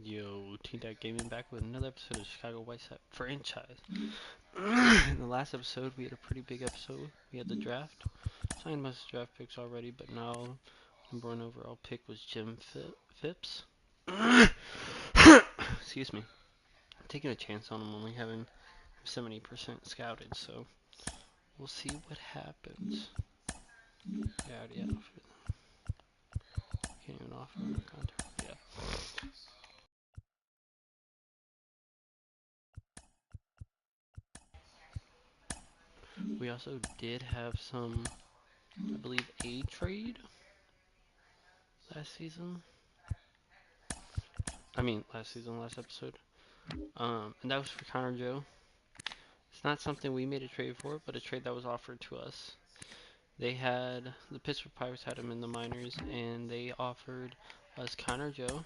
Yo, Team Dad Gaming back with another episode of Chicago White Sox franchise. In the last episode, we had a pretty big episode. We had the draft. Signed most draft picks already, but now number one overall pick was Jim Phipps. Excuse me. I'm taking a chance on him only having 70% scouted, so we'll see what happens. Yeah, already offered. Can't even offer him a contract. Yeah. We also did have some, I believe, a trade last season. Last episode. And that was for Connor Joe. It's not something we made a trade for, but a trade that was offered to us. The Pittsburgh Pirates had him in the minors, and they offered us Connor Joe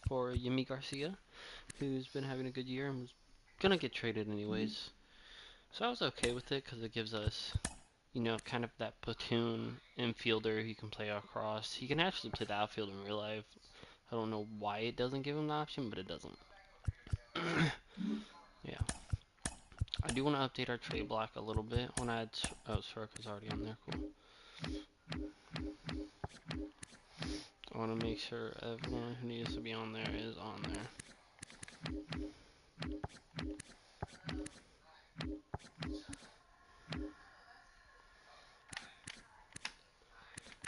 for Yimi Garcia, who's been having a good year and was gonna get traded anyways. So I was okay with it because it gives us, kind of that platoon infielder he can play across. He can actually play the outfield in real life. I don't know why it doesn't give him the option, but it doesn't. Yeah. I do want to update our trade block a little bit. When I add, Soroka's already on there. Cool. I want to make sure everyone who needs to be on there is on there.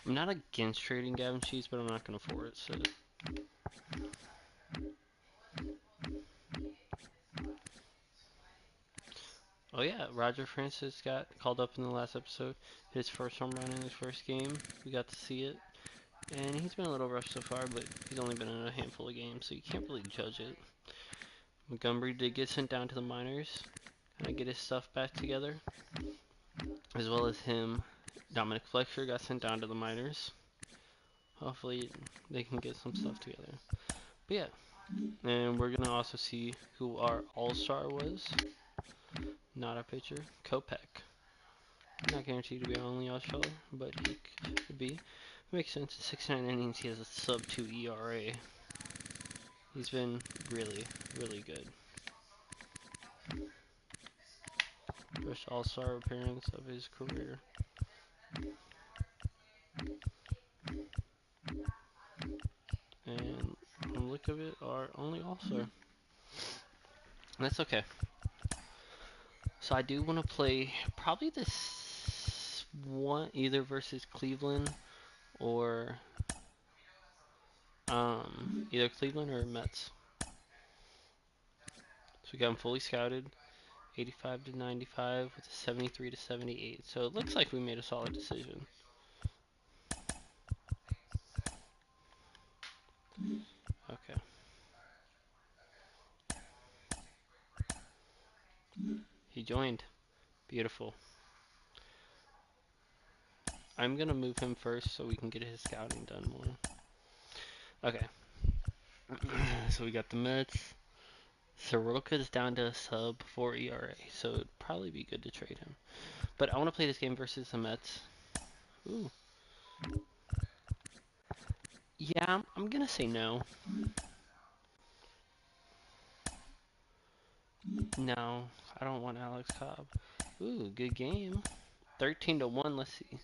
I'm not against trading Gavin Sheets, but I'm not going to force it. Oh yeah, Roger Francis got called up in the last episode. His first home run in his first game. We got to see it. And he's been a little rough so far, but he's only been in a handful of games, so you can't really judge it. Montgomery did get sent down to the minors, kind of get his stuff back together, as well as him. Dominic Fletcher got sent down to the minors. Hopefully they can get some stuff together. But yeah, and we're gonna also see who our all-star was. Not our pitcher, Kopech. Not guaranteed to be our only all-star, but he could be. Makes sense. In 69 innings, he has a sub-2 ERA. He's been really, really good. First all-star appearance of his career. And on the look of it, our only all-star. That's okay. So I do want to play probably this one either versus Cleveland or either Cleveland or Mets. So we got him fully scouted, 85 to 95 with a 73 to 78. So it looks like we made a solid decision. Okay. He joined. Beautiful. I'm gonna move him first so we can get his scouting done more. Okay. So we got the Mets. Soroka's down to a sub 4 ERA, so it'd probably be good to trade him. But I want to play this game versus the Mets. Ooh. Yeah, I'm gonna say no. No, I don't want Alex Cobb. Ooh, good game. 13 to 1, let's see.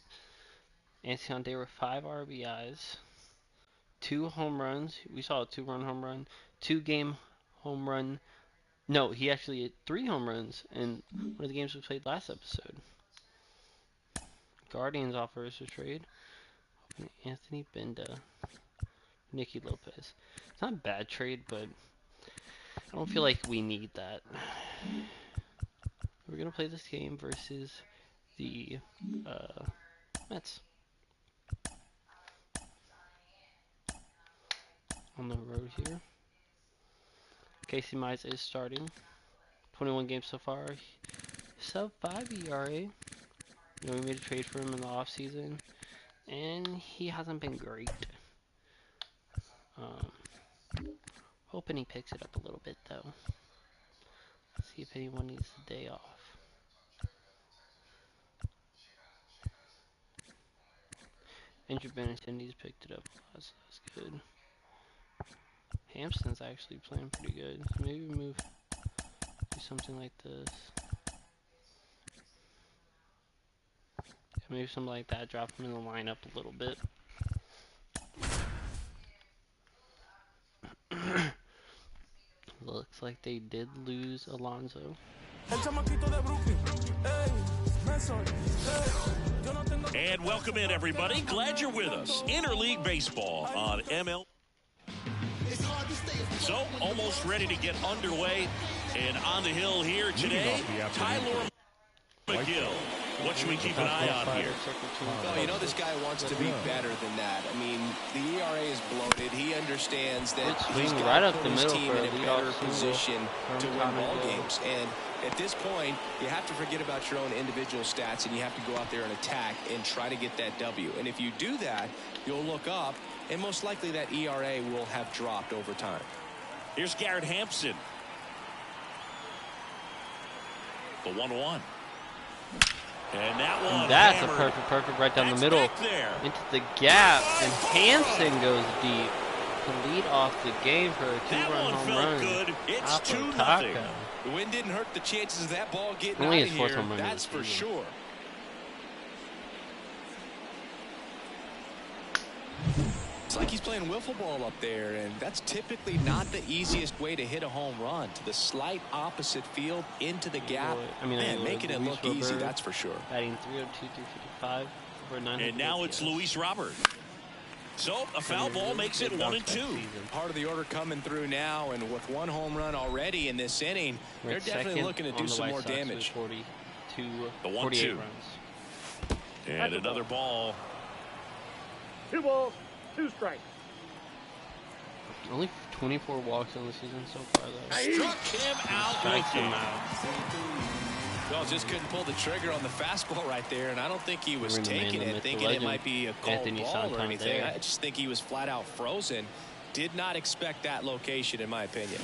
Anthony Day with 5 RBIs, 2 home runs. We saw a 2-run home run, 2-game home run. No, he actually had 3 home runs in one of the games we played last episode. Guardians offers a trade. Anthony Benda, Nicky Lopez. It's not a bad trade, but I don't feel like we need that. We're gonna play this game versus the Mets on the road here. Casey Mize is starting. 21 games so far. Sub 5 ERA. We made a trade for him in the offseason, and he hasn't been great. Hoping he picks it up a little bit though. See if anyone needs a day off. Andrew Benintendi's picked it up. That's good. Hampson's actually playing pretty good. Maybe do something like this. Maybe something like that. Drop him in the lineup a little bit. Looks like they did lose Alonso. And welcome in, everybody. Glad you're with us. Interleague Baseball on ML. So, almost ready to get underway. And on the hill here today, Tyler McGill. What should we keep an eye on here? Well, you know this guy wants to be better than that. I mean, the ERA is bloated. He understands that he's got to put his team in a better position to win ball games. And at this point, you have to forget about your own individual stats, and you have to go out there and attack and try to get that W. And if you do that, you'll look up, and most likely that ERA will have dropped over time. Here's Garrett Hampson. The 1-1. And that one that's hammered. a perfect right down the middle into the gap, and Hampson goes deep to lead off the game for a 2-run home run. Good. It's 2-0. The wind didn't hurt the chances of that ball getting Only out of his fourth here. home run That's for sure. It's like he's playing wiffle ball up there, and that's typically not the easiest way to hit a home run. To the slight opposite field, into the gap. I mean, man, making it look easy, that's for sure. Batting 302, 355 for 900. And now it's Luis Robert. So a foul ball makes it 1-2. Part of the order coming through now, and with one home run already in this inning, they're definitely looking to do some more damage. 48 runs. And another ball. 2 balls, 2 strikes. Only 24 walks on the season so far, though. Struck him out looking. Well, just couldn't pull the trigger on the fastball right there, and I don't think he was taking it, thinking it might be a called ball or anything. I just think he was flat out frozen. Did not expect that location, in my opinion.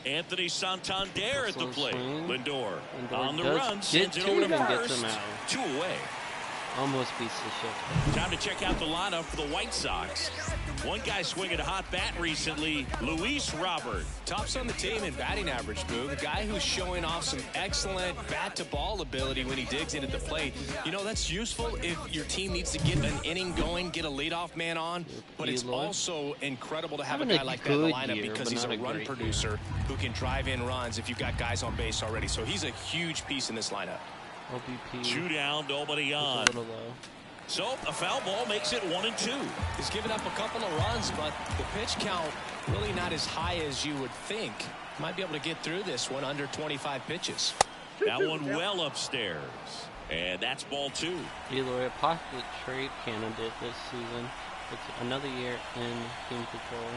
Anthony Santander at the plate. Lindor on the does run, sends it over to first. 2 away. Almost beats the shift. Time to check out the lineup for the White Sox. One guy swinging a hot bat recently, Luis Robert. Tops on the team in batting average, Boo. The guy who's showing off some excellent bat-to-ball ability when he digs into the plate. You know, that's useful if your team needs to get an inning going, get a leadoff man on. But it's also incredible to have a guy like that in the lineup because he's a run producer who can drive in runs if you've got guys on base already. So he's a huge piece in this lineup. OBP. 2 down, nobody on. A little low. So a foul ball makes it 1-2. He's given up a couple of runs, but the pitch count really not as high as you would think. Might be able to get through this one under 25 pitches. That one well upstairs. And that's ball 2. Eloy, a possible trade candidate this season. It's another year in team control.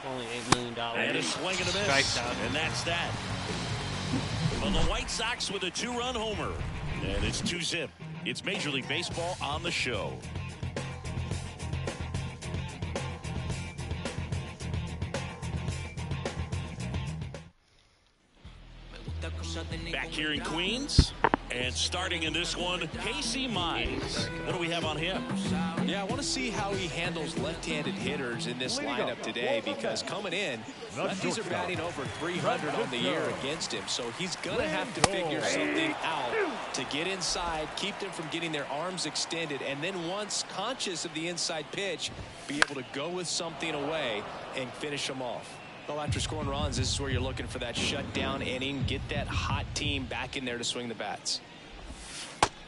Only $8 million. And a swing and a miss. Strikes out. And that's that. Well, the White Sox with a 2-run homer. And it's 2-zip. It's Major League Baseball on the show. Back here in Queens. And starting in this one, Casey Mize. What do we have on him? Yeah, I want to see how he handles left-handed hitters in this lineup today, because coming in, lefties are batting over 300 on the year against him. So he's going to have to figure something out to get inside, keep them from getting their arms extended, and then once conscious of the inside pitch, be able to go with something away and finish them off. Well, after scoring runs, this is where you're looking for that shutdown inning. Get that hot team back in there to swing the bats.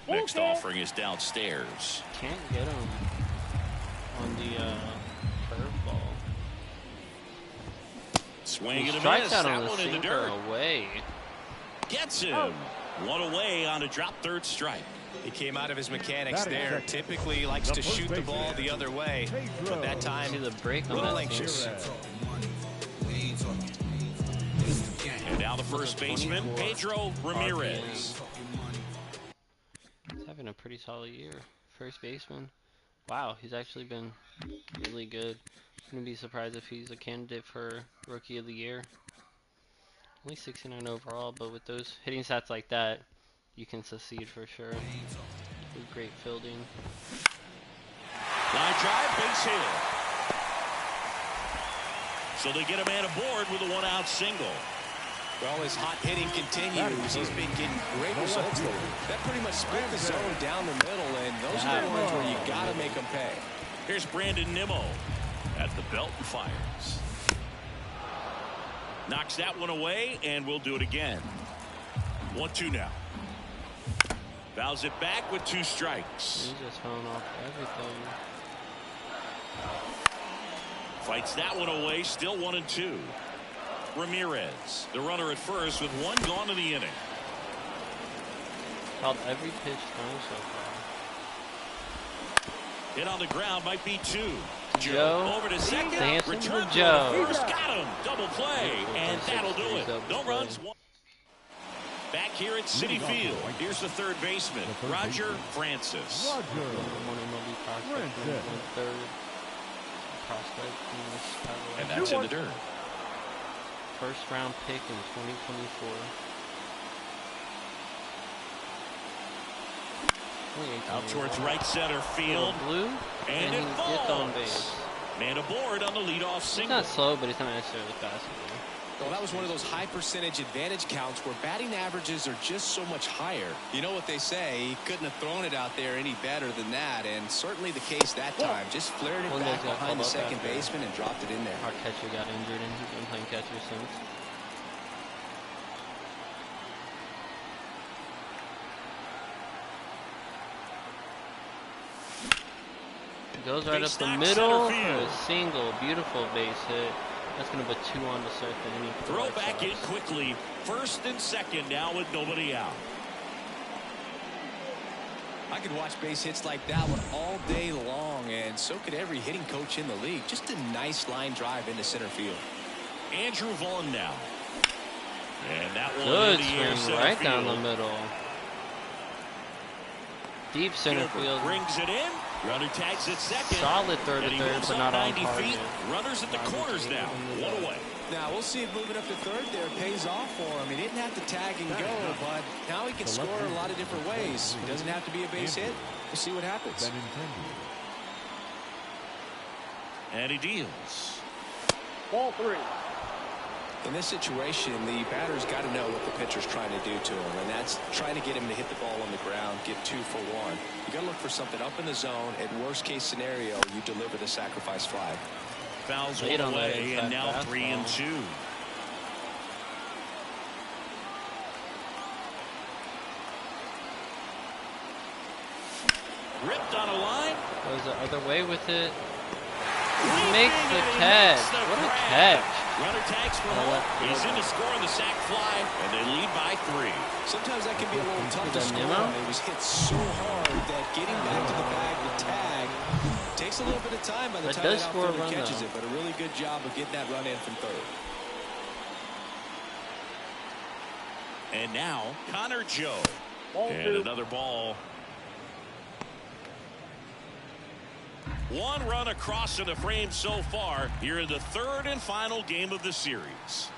Next offering is downstairs. Can't get him on the curveball. Swing and a miss. Strikes out That on the one in the sinker dirt. away. Gets him. One away on a drop third strike. He came out of his mechanics there. Typically he likes to shoot the ball the other way, but that time See the break on little that anxious. And now the first baseman, Pedro Ramirez. He's having a pretty solid year. First baseman. Wow, he's actually been really good. Wouldn't be surprised if he's a candidate for Rookie of the Year. Only 69 overall, but with those hitting stats like that, you can succeed for sure. With great fielding. Line drive, base hit. So they get a man aboard with a one-out single. Well, his hot hitting continues. He's been getting great results lately. That pretty much split the zone down the middle, and those are the ones where you got to make them pay. Here's Brandon Nimmo at the belt and fires. Knocks that one away, and we'll do it again. 1-2 now. Fouls it back with 2 strikes. He's just throwing off everything. Fights that one away, still 1-2. Ramirez, the runner at first with 1 gone in the inning. Called every pitch thrown so far. Hit on the ground, might be 2. Joe over to second. Dancing Return for Joe. First, got him. Double play, and that'll do it. No runs. Back here at Citi Field. Here's the third baseman, Roger Francis. And that's in the dirt. First round pick in 2024. Out towards right center field. Blue, and it he gets on base. falls. Man aboard on the leadoff He's single. not slow, but he's not necessarily fast either. Well, that was one of those high percentage advantage counts where batting averages are just so much higher. You know what they say, he couldn't have thrown it out there any better than that, and certainly the case that time. Just flared it back behind the second baseman and dropped it in there. Our catcher got injured, and he's been playing catcher since. Goes right up the middle for a single, beautiful base hit. That's going to put 2 on the circle. Throw back in quickly. First and second now with nobody out. I could watch base hits like that one all day long, and so could every hitting coach in the league. Just a nice line drive into center field. Andrew Vaughn now. And that one good in the air, swing right down the middle. Deep center field. Brings it in. Runner tags at second. Solid third to third, but not on 90 target. feet. Runners at the corners now. 1 away. Now we'll see if moving up to third there pays off for him. He didn't have to tag and go, but now he can score a lot of different ways. He doesn't have to be a base hit. We'll see what happens. And he deals. Ball 3. In this situation, the batter's got to know what the pitcher's trying to do to him, and that's trying to get him to hit the ball on the ground, get 2 for 1. You got to look for something up in the zone. At worst case scenario, you deliver the sacrifice fly. Fouls one away, and now 3-2. Ripped on a line. Goes the other way with it. He makes the catch. What a catch. Runner tags for home. He's in to score on the sac fly, and they lead by 3. Sometimes that can be a little tough to score. He was hit so hard that getting back to the bag to tag takes a little bit of time by the time that outfielder catches it, but a really good job of getting that run in from third. And now Connor Joe. And another ball. 1 run across in the frame so far here in the third and final game of the series.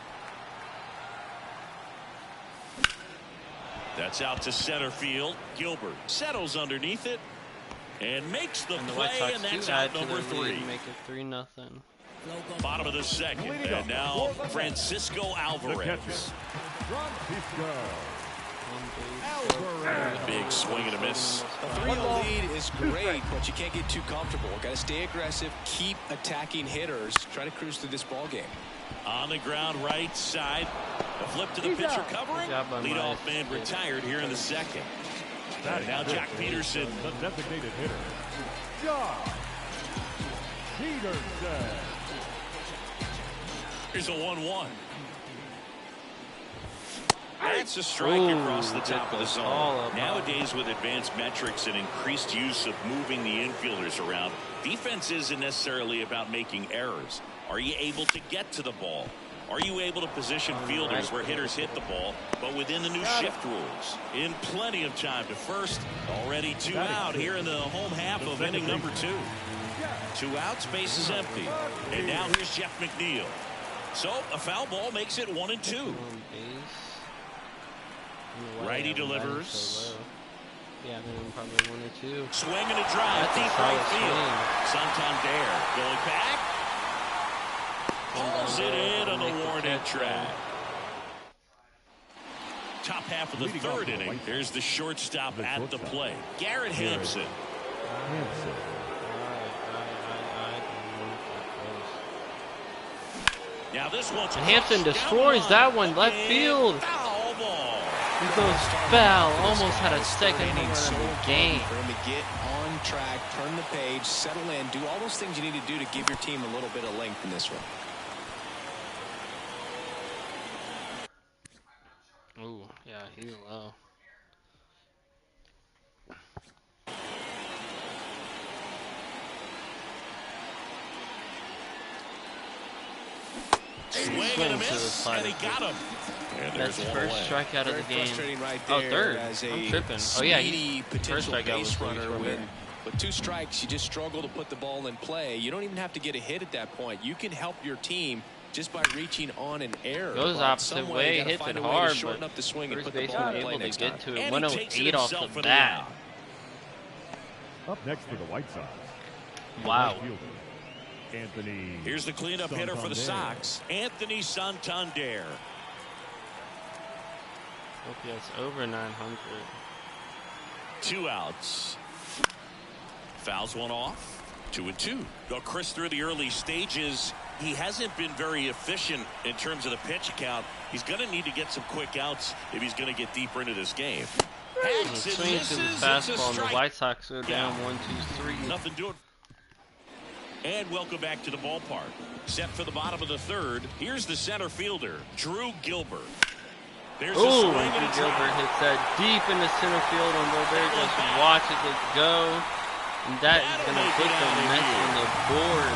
That's out to center field. Gilbert settles underneath it and makes the play, and that's out number 3. Make it 3-0. Bottom of the second, and now Francisco Alvarez. Big swing and a miss. A 3-0 lead is great, but you can't get too comfortable. Got to stay aggressive, keep attacking hitters, try to cruise through this ball game. On the ground, right side. The flip to the pitcher covering. Leadoff man retired here in the second. And now Jack Peterson. The designated hitter, Jack Peterson. Here's a 1-1. That's a strike across the top of the zone. Nowadays, with advanced metrics and increased use of moving the infielders around, defense isn't necessarily about making errors. Are you able to get to the ball? Are you able to position fielders where hitters hit the ball, but within the new shift rules? In plenty of time to first. Already 2 out here in the home half of inning number 2. 2 outs, base is empty. And now here's Jeff McNeil. So a foul ball makes it 1-2. Righty delivers. Yeah, then probably 1 or 2. Swing and a drive. Deep right field. Santander going back. Hauls it in on the warning track. Top half of the third inning. There's the shortstop at the plate, Garrett Hampson. Now this one's and Hampson destroys that one left field. Foul ball. He goes foul. Almost had a second home So run in the important game. for him to get on track, turn the page, settle in, do all those things you need to do to give your team a little bit of length in this one. Ooh, yeah, he's low. Swing and a miss, and he got him. And That's there's first one away. strikeout of Very the game. frustrating right Oh, there third. as I'm a tripping. Oh, yeah, speedy first potential strikeout base was runner Luis when Robert. with 2 strikes you just struggle to put the ball in play. You don't even have to get a hit at that point. You can help your team just by reaching on an error. Goes But opposite some way, you gotta hits find it a way to hard, shorten but up the swing and first put the ball baseman in play able to next get time. to it. And he 108 takes it off himself the for the bat. out. Up next for the White Sox. Wow. Right fielder, Anthony. Here's the cleanup hitter for the Santander. Sox, Anthony Santander. OPS over 900. 2 outs. Fouls one off. 2-2. Well, Chris, through the early stages, he hasn't been very efficient in terms of the pitch count. He's going to need to get some quick outs if he's going to get deeper into this game. He Hacks and swings to the misses. It's a fastball, and the strike. White Sox go down Yeah. 1-2-3. Nothing doing. And welcome back to the ballpark. Set for the bottom of the third. Here's the center fielder, Drew Gilbert. There's a Ooh, swing and Drew a Gilbert drive. hits that deep into center field, and Robert just watches it go. And that is going to put the Mets on the board.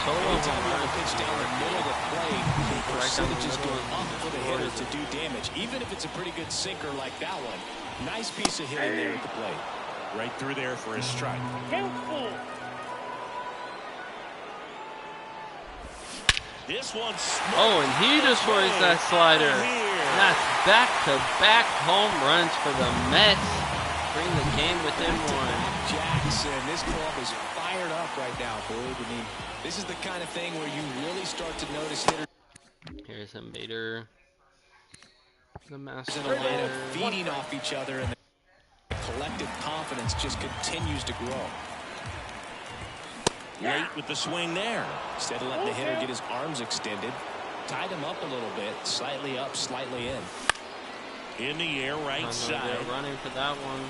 Solo Anytime home you have run. a pitch down the middle of the plate, the percentages go up for the hitter to do damage, even if it's a pretty good sinker like that one. Nice piece of hitting there at the plate. Right through there for a strike. This one's Oh, and he destroys that slider. And that's back-to-back home runs for the Mets. Bring the game within one. Jackson, this club is fired up right now, believe me. This is the kind of thing where you really start to notice hitters Here's Invader. The master in a line of leader. feeding off each other, and the collective confidence just continues to grow. late with the swing there. Instead of letting the hitter get his arms extended, tied him up a little bit, slightly up, slightly in. In the air, right Oh, no, side. they're running for that one.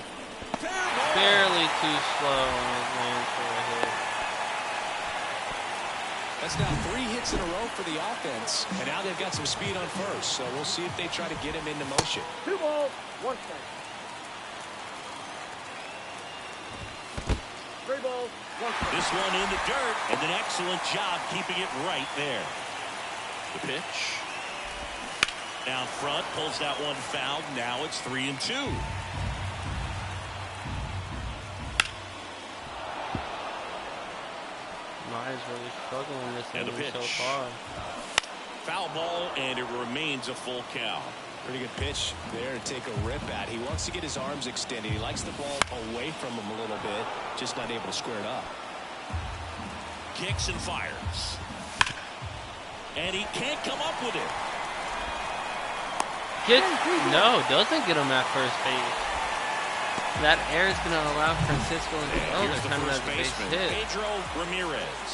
Barely too slow on his lane for a hit. That's now 3 hits in a row for the offense, and now they've got some speed on first, so we'll see if they try to get him into motion. 2 balls, 1 strike. 3 balls, 1 strike. This one in the dirt, and an excellent job keeping it right there. The pitch. Down front, pulls that one foul. Now it's 3-2. Maya's really struggling this And the inning so pitch. far. Foul ball, and it remains a full count. Pretty good pitch there to take a rip at. He wants to get his arms extended. He likes the ball away from him a little bit, just not able to square it up. Kicks and fires. And he can't come up with it. Doesn't get him at first base. That air is going to allow Francisco and Here's the to come first as a base baseman, hit. Pedro Ramirez.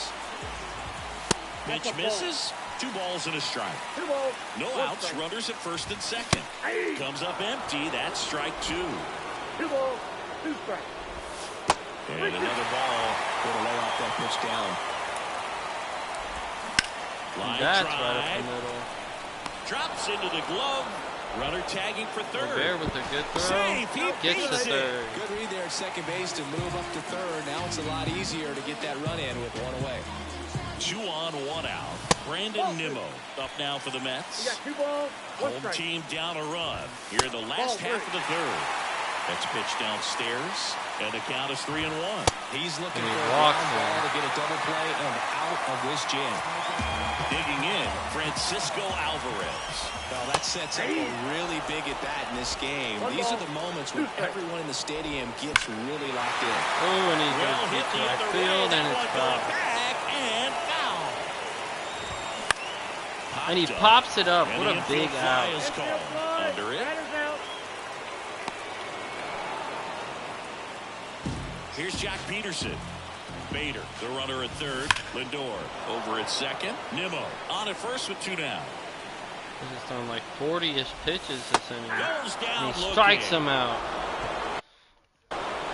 Pitch misses. 2 balls and a strike. 2 balls, No 1 outs, strike. runners at first and second. Comes up empty. That's strike 2. 2 balls, 2 strikes. And another ball. Way to lay off that pitch down. Line That's drive. right up the middle. Drops into the glove. Runner tagging for third. Robert with a good throw. Safe. He Gets beats the it. third. Good read there at second base to move up to third. Now it's a lot easier to get that run in with 1 away. 2 on, 1 out. Brandon Nimmo up now for the You Mets. got 2 balls, 1 Home strike. team down a run here in the last half of the third. That's pitched downstairs, and the count is 3-1. He's looking And he for a walks ground ball him. to get a double play and out of this jam. Digging in, Francisco Alvarez. Well, that sets up a really big at bat in this game. These are the moments when everyone in the stadium gets really locked in. Oh, and he Well goes hit deep to the right other field, way. and That it's one going foul. back and foul. And he pops it up. What a big out. Is called. Under it. Here's Jack Peterson. Bader, the runner at third. Lindor over at second. Nimmo on at first with 2 down. He's just throwing like 40-ish pitches this inning. Goes down, And he strikes him out.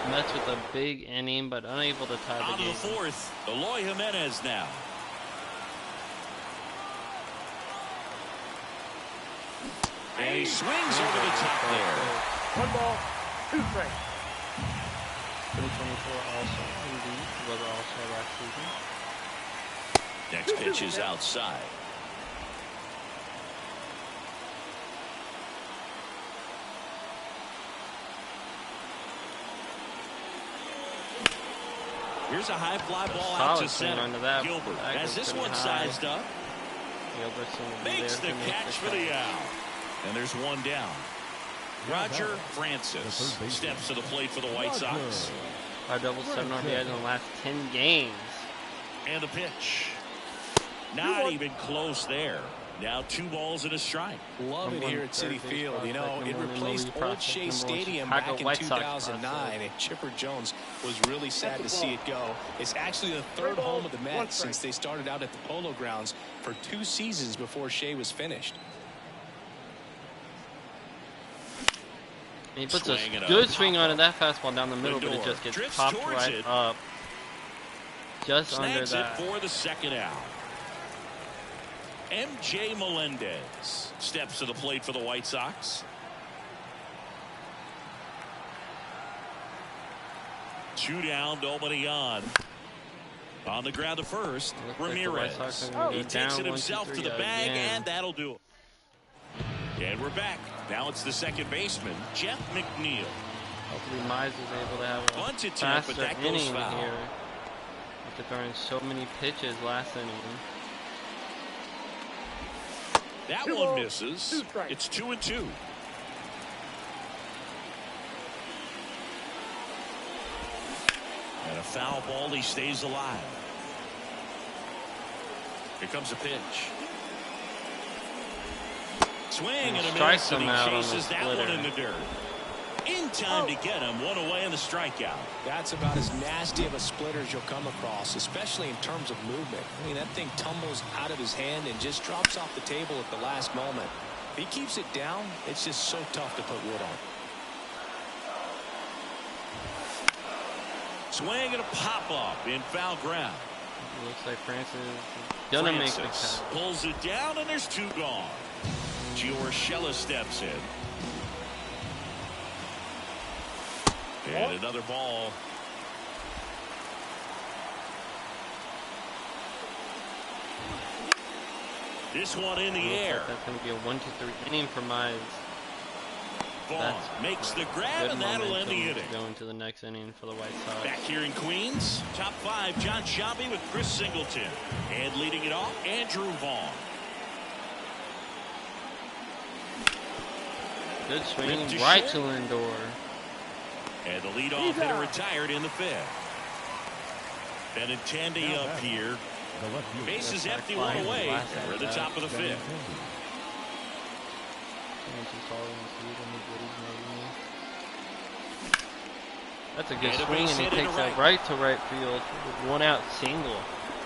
Mets with a big inning, but unable to tie the game. On to the fourth. Eloy Jimenez now. And he swings over the top there. 1 ball, 2 strikes. 2024 All-Star, indeed. He was an All-Star last season. Next pitch is outside. Here's a high fly ball out to center. Gilbert has this one sized up. Makes the catch for the out. And there's 1 down. Roger Francis steps to the plate for the White Sox. 5 doubles, 7 RBIs in the last 10 games. And the pitch. Not even close there. Now 2 balls and a strike. Love it here at Citi Field. You know, it replaced Old Shea Stadium back in 2009, and Chipper Jones was really sad to see it go. It's actually the 3rd home of the Mets since they started out at the Polo Grounds for 2 seasons before Shea was finished. And he puts a good swing on it, that fastball down the middle, but it just gets popped right up. Just under that. For the 2nd out. MJ Melendez steps to the plate for the White Sox. 2 down, nobody on. On the ground to first, Ramirez. He takes it himself to the bag, and that'll do it. And we're back. Now it's the second baseman, Jeff McNeil. Hopefully Mize is able to have a faster inning here after throwing so many pitches last inning. That one misses. It's 2-2. And a foul ball. He stays alive. Here comes a pitch. Swing and a miss, and he chases that one in the dirt. In time to get him. 1 away in the strikeout. That's about as nasty of a splitter as you'll come across, especially in terms of movement. I mean, that thing tumbles out of his hand and just drops off the table at the last moment. If he keeps it down, it's just so tough to put wood on. Swing and a pop-up in foul ground. It looks like Francis is going to make the catch. Pulls it down, and there's 2 gone. Giorgella steps in. And another ball. This one in the air. That's going to be a 1-2-3 inning for Mize. Vaughn makes the grab, and that'll end the inning. Going to the next inning for the White Sox. Back here in Queens, top 5, John Sciambi with Chris Singleton. And leading it off, Andrew Vaughn. Good swing right to Lindor. And the leadoff hitter retired in the 5th. Benintendi up here. Base is empty, 1 away. We're at the top of the 5th. That's a good swing, and he takes a right to right field with 1 out single.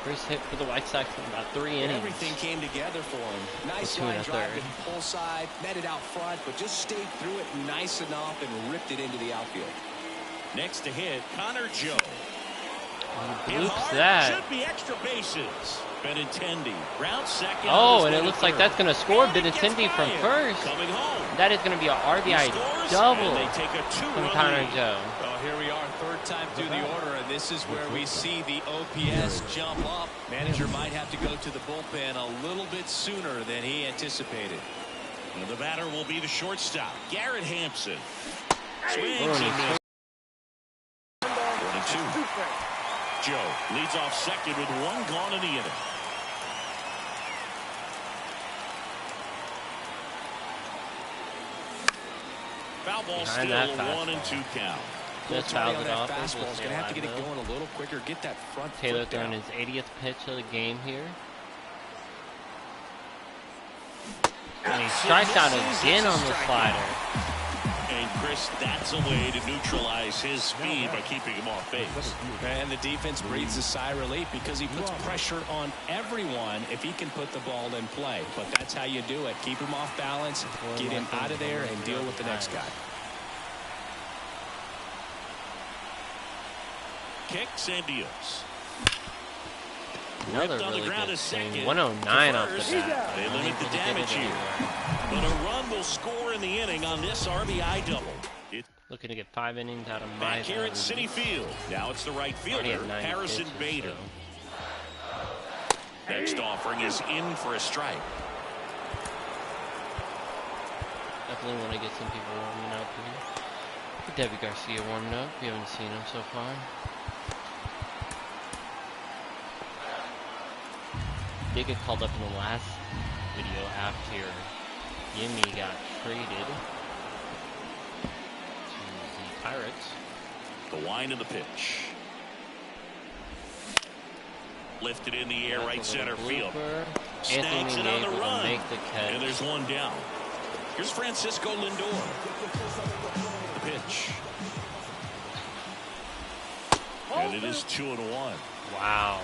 First hit for the White Sox in about 3 innings. Everything came together for him. Nice line drive to the pull side, met it out front, but just stayed through it nice enough and ripped it into the outfield. Next to hit, Connor Joe. Oops, that. Should be extra bases. Benintendi, round second. Oh, and it looks like that's going to score Benintendi from first. Coming home. That is going to be an RBI double from Connor Joe. Well, here we are, 3rd time through the order, and this is where we see the OPS jump up. Manager might have to go to the bullpen a little bit sooner than he anticipated. And the batter will be the shortstop, Garrett Hampson. Swings and misses. 1-2. Joe leads off second with 1 gone in the inning. Foul ball still, 1-2 count. Just fouled it off. Fastball is going to have to get it going a little quicker. Get that front Taylor foot throwing down. his 80th pitch of the game here. And he strikes out again on the slider. And Chris, that's a way to neutralize his speed by keeping him off base. And the defense breathes a sigh of relief because he puts pressure on everyone if he can put the ball in play. But that's how you do it. Keep him off balance, get him out of there, and deal with the next guy. Kicks and deals. Another really good swing. 109 off the bat. They limit the damage here. But a run will score in the inning on this RBI double. Looking to get 5 innings out of my Back here at Citi Field. Now it's the right fielder, Harrison Bader. Next offering is in for a strike. Definitely want to get some people warming up here. Debbie Garcia warming up. We haven't seen him so far. Did get called up in the last video after Yimmy got traded to the Pirates. The wind of the pitch. Lifted in the air, right center field. Snags it on the run. Make the catch. And there's one down. Here's Francisco Lindor. The pitch. And it is 2-1. Wow.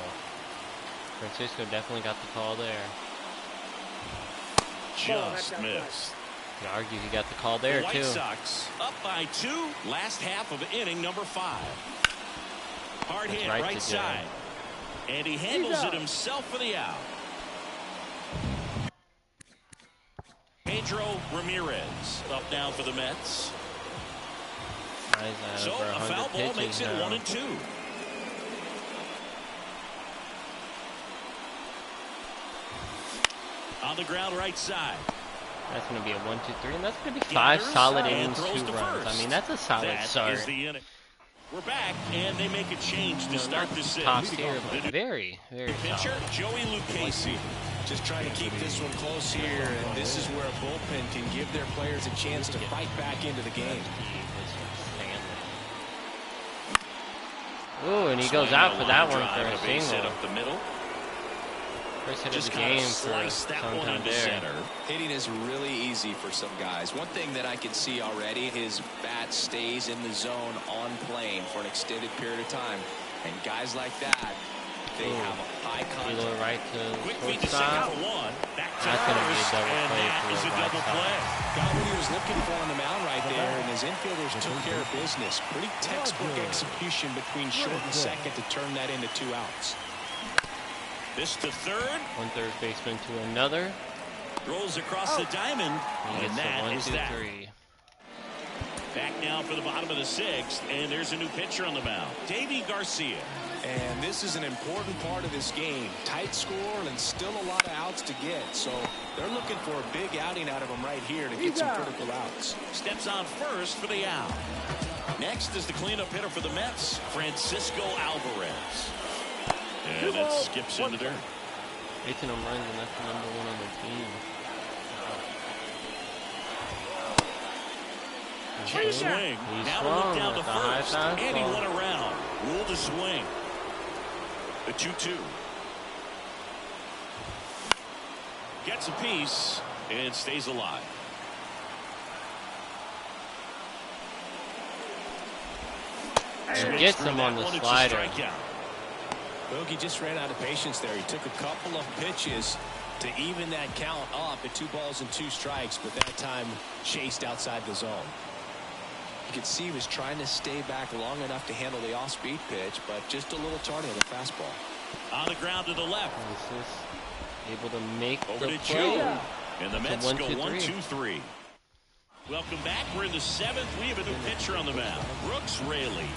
Francisco definitely got the call there. Just missed. You could argue he got the call there, the White too. Sox up by 2. Last half of inning number 5. Hard hit right side. And he handles it himself for the out. Pedro Ramirez up now for the Mets. So a foul ball makes it 1-2. On the ground right side. That's going to be a 1-2-3, and that's going to be 5 solid innings, 2 runs. I mean, that's a solid start. Is the inning. We're back, and they make a change to start the sixth. Top tier, but very, very pitcher, solid. Joey Lucchesi. Just trying to keep this one close here, and this is where a bullpen can give their players a chance to fight back into the game. Ooh, and he goes out for that one for a single. Up the middle. First hit of the game for Santander. Hitting is really easy for some guys. One thing that I can see already, his bat stays in the zone on plane for an extended period of time. And guys like that, they have a high contact. Right to shortstop. That's going to be a double play for the White Sox. Got what he was looking for on the mound right there, and his infielders took care of business. Pretty textbook execution between short and second to turn that into 2 outs. This to third. One third baseman to another. Rolls across the diamond. And that is that. Back now for the bottom of the 6th. And there's a new pitcher on the mound. Deivi Garcia. And this is an important part of this game. Tight score and still a lot of outs to get. So they're looking for a big outing out of him right here to get some critical outs. Steps on first for the out. Next is the cleanup hitter for the Mets, Francisco Alvarez. And it skips into dirt. 18 home runs, and that's the #1 on the team. Check swing. Now to look down to first. And he went around. Ruled a swing. The 2-2. Gets a piece and stays alive. And gets him on the slider. Bogey just ran out of patience there. He took a couple of pitches to even that count up at 2 balls and 2 strikes, but that time chased outside the zone. You could see he was trying to stay back long enough to handle the off-speed pitch, but just a little tardy on the fastball. On the ground to the left. Able to make over the to play. Joe. And the Mets go 1-2-3. Welcome back. We're in the 7th. We have a new pitcher on the mound. Brooks Raley.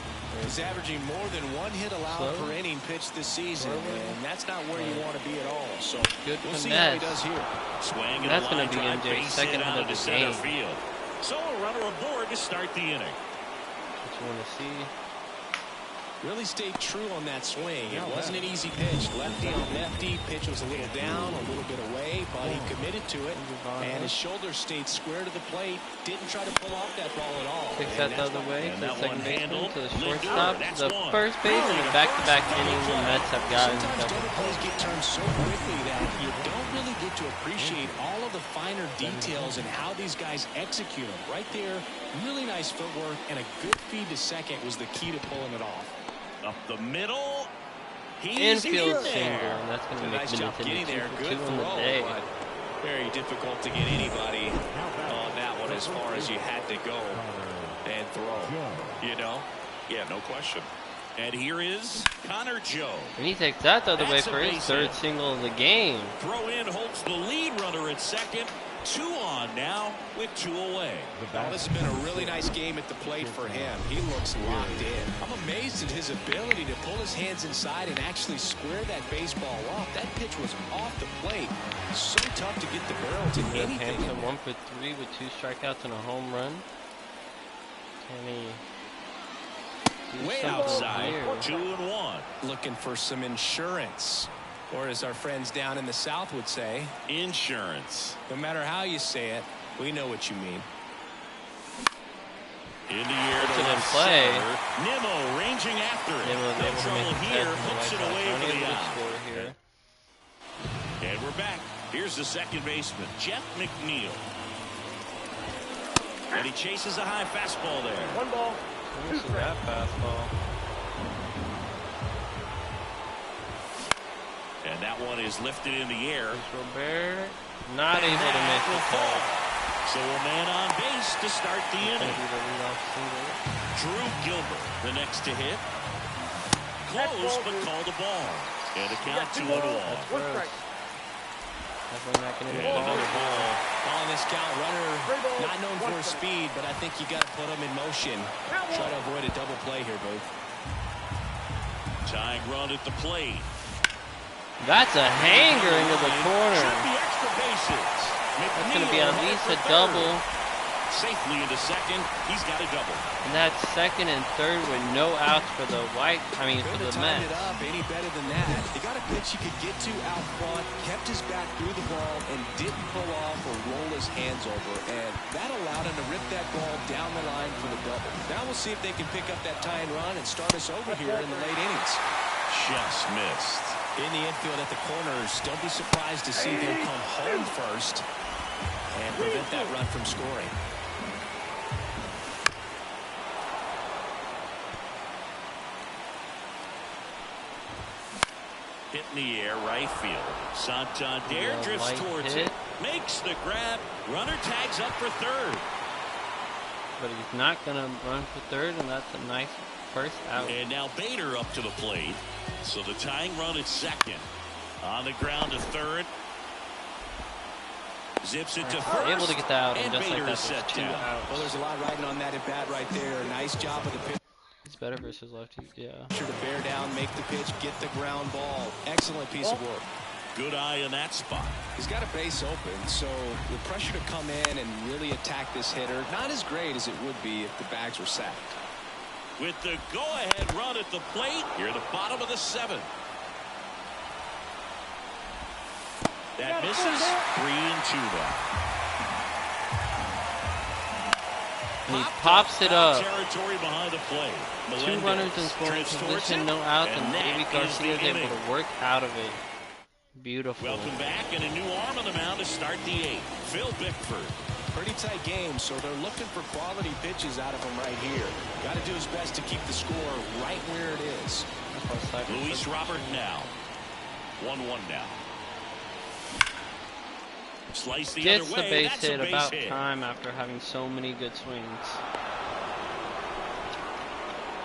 He's averaging more than 1 hit allowed per inning pitched this season, and that's not where you want to be at all. So we'll see how he does here. Swing and that's going to be MJ's second hit of the game. Field. So a runner aboard to start the inning. What you want to see? Really stayed true on that swing. It wasn't an easy pitch. Lefty on lefty. Pitch was a little down, a little bit away, but he committed to it. And his shoulders stayed square to the plate. Didn't try to pull off that ball at all. Kicks that the other way to the second baseman, to the shortstop, to the one. first base, and the back-to-back innings the Mets have gotten. Sometimes double plays get turned so quickly that you don't really get to to appreciate all of the finer details and how these guys execute them. Right there, really nice footwork, and a good feed to second was the key to pulling it off. Up the middle. Infield single, and that's going to make nice job getting there. Good throw, but very difficult to get anybody on that one as far as you had to go and throw. You know? Yeah, no question. And here is Connor Joe. And he takes that the other way for his third single of the game. Throw in holds the lead runner at second. 2 on now with 2 away. Well, this has been a really nice game at the plate for him. He looks locked in. I'm amazed at his ability to pull his hands inside and actually square that baseball off. That pitch was off the plate. So tough to get the barrel to anything. Hampton 1 for 3 with 2 strikeouts and a home run. Can he do way outside? 2-1. Looking for some insurance. Or as our friends down in the South would say, insurance. No matter how you say it, we know what you mean. In the air to left play. center. Nimmo ranging after it. No trouble here. Hooks it away for the out. Here. And we're back. Here's the second baseman, Jeff McNeil. And he chases a high fastball there. 1 ball. Let me see that fastball. And that one is lifted in the air. Robert not able to make the call. So a man on base to start the inning. Drew Gilbert, the next to hit. Close, but called a ball. And a count 2-1. Another ball. On this count, runner not known for his speed, but I think you got to put him in motion. Try to avoid a double play here, Booth. Tying run at the plate. That's a hanger into the corner. Should be extra bases. That's going to be at least a double. Safely into second. He's got a double. And that's second and third with no outs for the for the Mets. It up any better than that. He got a pitch he could get to out front, kept his back through the ball, and didn't pull off or roll his hands over. And that allowed him to rip that ball down the line for the double. Now we'll see if they can pick up that tying run and start us over here in the late innings. Just missed. In the infield at the corners, don't be surprised to see them come home first and prevent that run from scoring. Hit in the air, right field. Santander drifts towards it, makes the grab. Runner tags up for third. But he's not going to run for third, and that's a nice first out. And now Bader up to the plate. So the tying run at second. On the ground to third. Zips it to first. Able to get that out, and just Bader like is that. set down. Well, there's a lot riding on that at bat right there. Nice job of the pitch. It's better versus lefty, yeah. To bear down, make the pitch, get the ground ball. Excellent piece of work. Good eye in that spot. He's got a base open, so the pressure to come in and really attack this hitter, not as great as it would be if the bags were sacked. With the go-ahead run at the plate, you're at the bottom of the 7th. That misses. 3-2 now. And he pops it up. Territory behind the plate. 2 runners in scoring position, no outs, and David Garcia is able to work out of it. Beautiful. Welcome back, and a new arm on the mound to start the 8th. Phil Bickford. Pretty tight game, so they're looking for quality pitches out of him right here. Got to do his best to keep the score right where it is. Luis Robert now. 1-1 now. Slice the Gets other way. the base That's hit a base about hit. time after having so many good swings.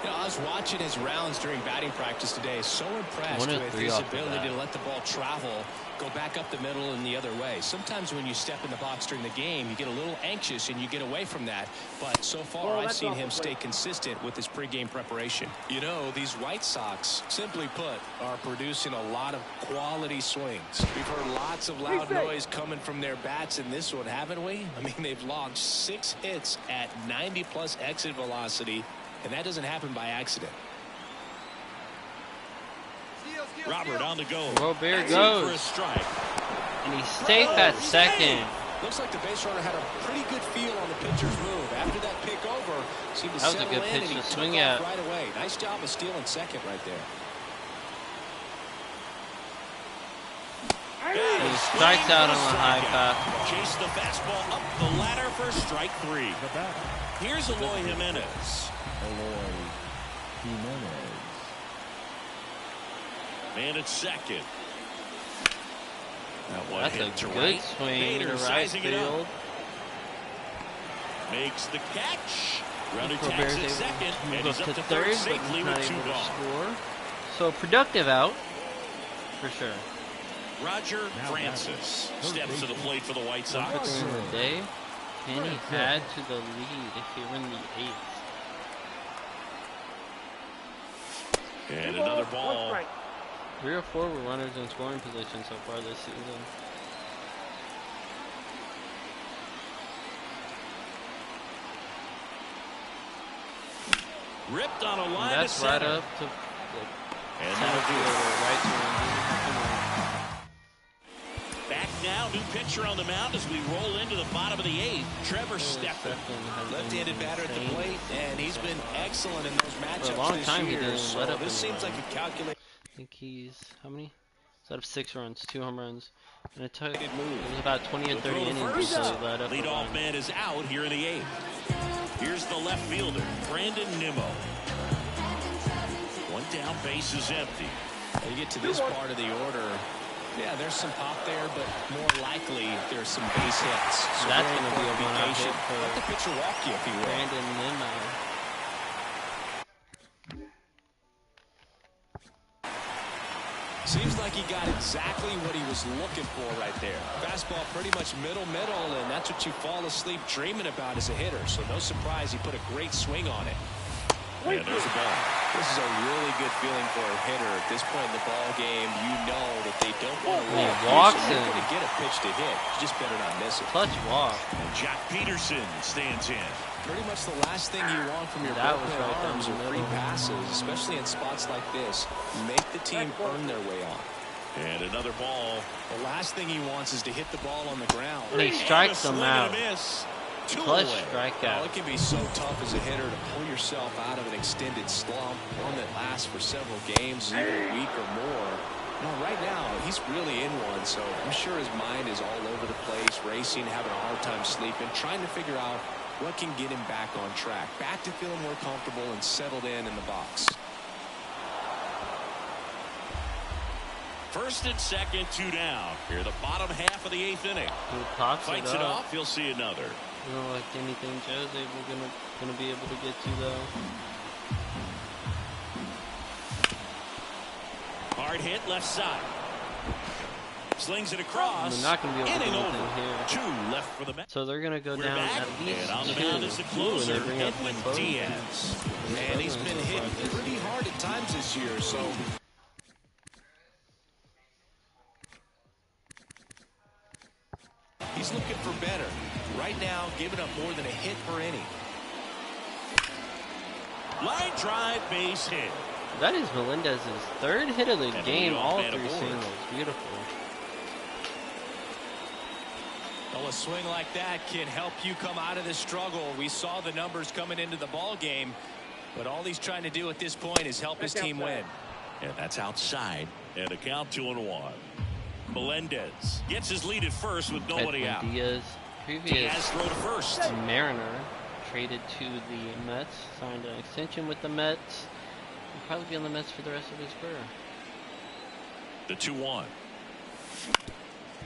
You know, I was watching his rounds during batting practice today. So impressed with his ability to let the ball travel, go back up the middle and the other way. Sometimes when you step in the box during the game, you get a little anxious and you get away from that. But so far, I've seen him stay consistent with his pregame preparation. You know, these White Sox, simply put, are producing a lot of quality swings. We've heard lots of loud noise coming from their bats in this one, haven't we? I mean, they've logged 6 hits at 90+ exit velocity. And that doesn't happen by accident. Robert on the go. Robert goes. For a strike. And he's safe at second. Looks like the base runner had a pretty good feel on the pitcher's move. After that pick over, seemed to settle in and he took off right away. Nice job of stealing second right there. And he strikes out on a high fastball. Chase the fastball up the ladder for strike 3. Here's Eloy Jimenez. Man at second. That one That's hit a to good right. swing to Bader right sizing it up. field. Makes the catch. Runner Cobert's tags able at to second, and move he's up up to to third, third but safely he's with not 2 able to gone. score. So productive out, for sure. Roger Francis steps to the plate for the White One for Sox. three in the day. Can he add to the lead here in the 8th? And another ball. 3 or 4 were runners in scoring position so far this season. Ripped on a line And that's to right center. up to the And center that'll do it. fielder, right to Back now, new pitcher on the mound as we roll into the bottom of the 8th. Trevor Stephan. Left-handed batter at the plate, and he's been excellent in those matchups long this time he year. didn't So let up this seems like anyone. a calculated I think he's, how many? He's out of 6 runs, 2 home runs. And it took, it move. was about 20 or He'll 30 throw to innings first. until he let up a Leadoff run. man is out here in the 8th. Here's the left fielder, Brandon Nimmo. One down, base is empty. You get to this part of the order, yeah, there's some pop there, but more likely there's some base hits. So That's very going to be a important one-out hit patient. for Let the pitcher walk you if he will. Brandon Nimmo. Seems like he got exactly what he was looking for right there. Fastball pretty much middle, and that's what you fall asleep dreaming about as a hitter. So no surprise he put a great swing on it. And there's a ball. This is a really good feeling for a hitter. At this point in the ball game, you know that they don't want to He walk. walks So you're him. going to get a pitch to hit. You just better not miss it. Clutch walk. And Jack Peterson stands in. Pretty much the last thing you want from your That was bullpen right down arms the are free middle. passes, especially in spots like this. Make the team earn their way on. And another ball. The last thing he wants is to hit the ball on the ground. And he strikes And a them swing out. and a miss. Two Clutch away. Well, strikeout. it can be so tough as a hitter to pull yourself out of an extended slump, one that lasts for several games, even a week or more. No, right now, he's really in one, so I'm sure his mind is all over the place, racing, having a hard time sleeping, trying to figure out what can get him back on track, back to feeling more comfortable and settled in the box. First and second, 2 down. Here, the bottom half of the 8th inning. He pops Fights it it up. off. He'll see another. You know, like anything Joe's gonna be able to get to though. Hard hit left side. Slings it across. They're not gonna be able to do Inning anything over. here. 2 left for the Mets. So they're gonna go We're down back, at least and on the 2. mound is the Ooh, closer, and they bring up Edwin the closer. Diaz. And he's been hit pretty hard at times this year, so he's looking for better. Right now, giving up more than a hit per inning. Line drive, base hit. That is Melendez's 3rd hit of the And game, leadoff all man 3 aboard. singles. Beautiful. Well, a swing like that can help you come out of the struggle. We saw the numbers coming into the ball game, but all he's trying to do at this point is help his team win. And that's outside. And a count 2-1. Melendez gets his lead at first with nobody Edwin out. Diaz, previous Diaz throw to first. Mariner, traded to the Mets, signed an extension with the Mets. He'll probably be on the Mets for the rest of his career. The 2-1.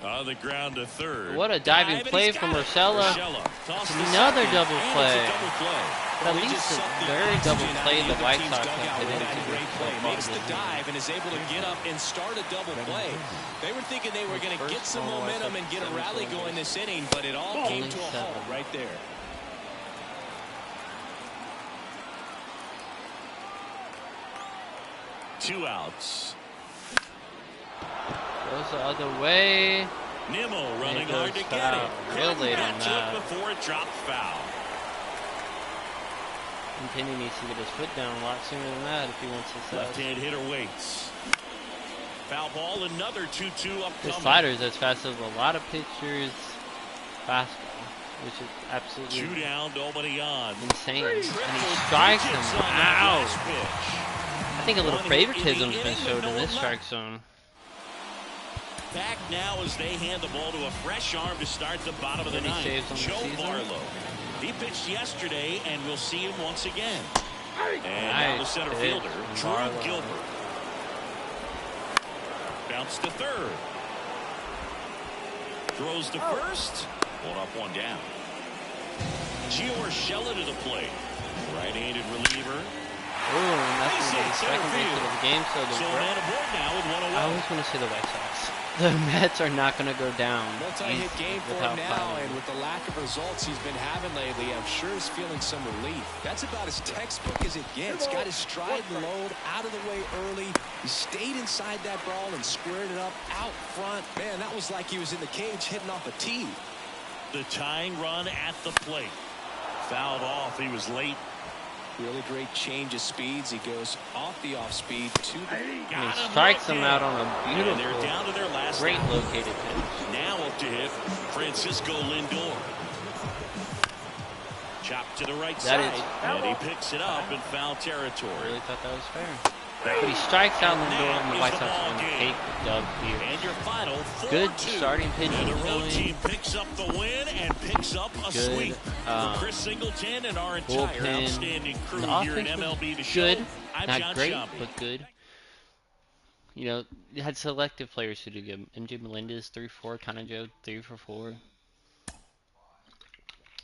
On the ground to third. What a diving Dive, and play he's from got it. Urshela. Urshela tosses to Another second, double and play. it's a double play. At least just the sucked the very oxygen double out of play the the other White team's Sox dugout have with been that into great so play. far Makes the this year. dive and is able to get up and start a double play. They were thinking they were going to get some First ball, momentum and get a rally going this inning, but it all came to a halt right there. Two outs. Goes the other way. Nimmo running goes hard to get it. foul. Real late on Got to that. it before it dropped foul. Continue needs to get his foot down a lot sooner than that if he wants success. Left-hand hitter waits. Foul ball, another 2-2 upcoming. His slider is as fast as a lot of pitchers' fastball, which is absolutely 2 down, nobody on. insane. And he Triple strikes digits him on that out. last pitch. I think a little One hit in the favoritism's been inning with showed no in this one strike left. zone. back now as they hand the ball to a fresh arm to start the bottom of the ninth. Joe Barlow. He pitched yesterday, and we'll see him once again. And now the center fielder, Drew Gilbert. Bounce to third. Throws to first. Hold up, one down. Gio Urshela to the plate. Right-handed reliever. Oh, and that's the second base of the game. So man aboard now with 1 away. I always want to say the White Sox. The Mets are not going to go down. Multi-hit game for him now, and with the lack of results he's been having lately, I'm sure he's feeling some relief. That's about as textbook as it gets. Got his stride and load out of the way early. He stayed inside that ball and squared it up out front. Man, that was like he was in the cage hitting off a tee. The tying run at the plate. Fouled off. He was late. Really great change of speeds. He goes off the off speed to the... And he strikes him out on a beautiful, they're down to their last great located pitch. Now up to hit Francisco Lindor. Chopped to the right side. And he picks it up in foul territory. I really thought that was fair. But he strikes out Lindor, and the White Sox are going to take the dub here. And your final 4-2. Good starting pitching. And the road team picks up the win and picks up a sweep. For Chris Singleton and our entire outstanding crew here in MLB The Show. Good, I'm not great, Sciambi. but good. You know, you had selective players who did good. MJ Melendez 3-4, Connor Joe 3-for-4.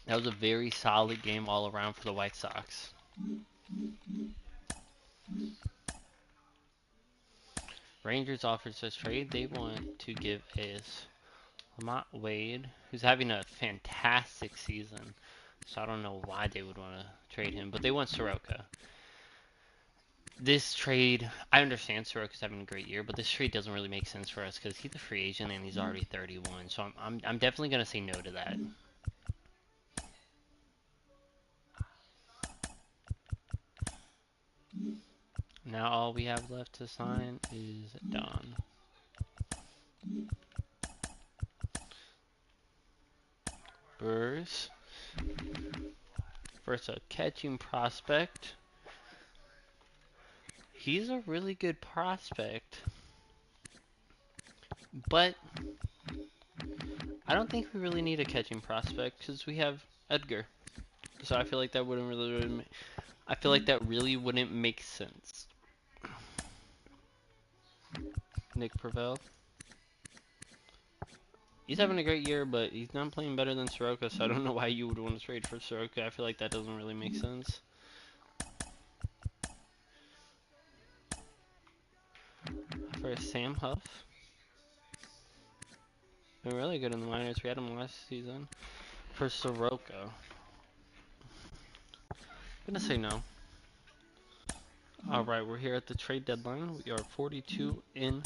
That was a very solid game all around for the White Sox. Rangers offers us trade. They want to give us Lamont Wade, who's having a fantastic season. So I don't know why they would want to trade him, but they want Soroka. This trade, I understand Soroka's having a great year, but this trade doesn't really make sense for us because he's a free agent and he's already 31. So I'm definitely gonna say no to that. Now all we have left to sign is Don. Burrs. First, a catching prospect. He's a really good prospect. But I don't think we really need a catching prospect because we have Edgar. So I feel like that wouldn't really I feel like that really wouldn't make sense. Nick Prevel. He's having a great year, but he's not playing better than Soroka, so I don't know why you would want to trade for Soroka. I feel like that doesn't really make sense. For Sam Huff. Been really good in the minors. We had him last season. For Soroka. I'm gonna say no. Alright, we're here at the trade deadline. We are 42 in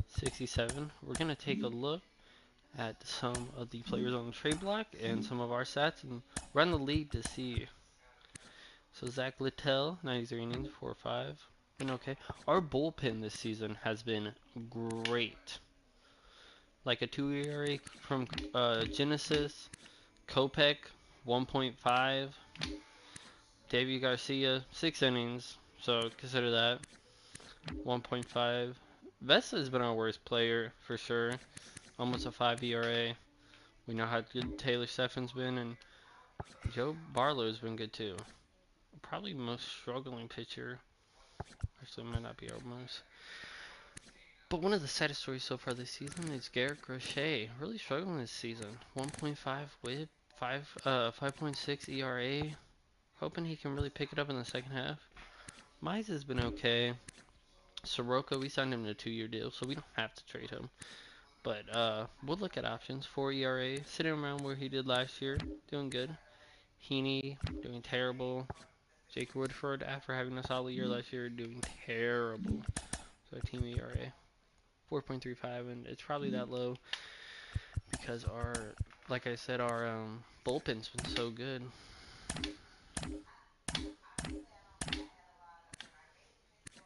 67. We're going to take a look at some of the players on the trade block and some of our stats and run the league to see. So Zach Littell, 93 innings, 4-5. Been okay. Our bullpen this season has been great. Like a 2 ERA from Genesis, Kopech, 1.5. Davey Garcia, 6 innings. So consider that 1.5. Vesta has been our worst player for sure. Almost a 5 ERA. We know how good Taylor Steffen's been, and Joe Barlow's been good too. Probably most struggling pitcher. Actually, might not be our most. But one of the saddest stories so far this season is Garrett Crochet. Really struggling this season. 1.5 WHIP, 5.6 ERA. Hoping he can really pick it up in the second half. Mize has been okay. Soroka, we signed him to a 2-year deal, so we don't have to trade him. But we'll look at options. 4 ERA, sitting around where he did last year, doing good. Heaney, doing terrible. Jake Woodford, after having a solid year last year, doing terrible. So team ERA, 4.35, and it's probably that low because our, like I said, our bullpen's been so good.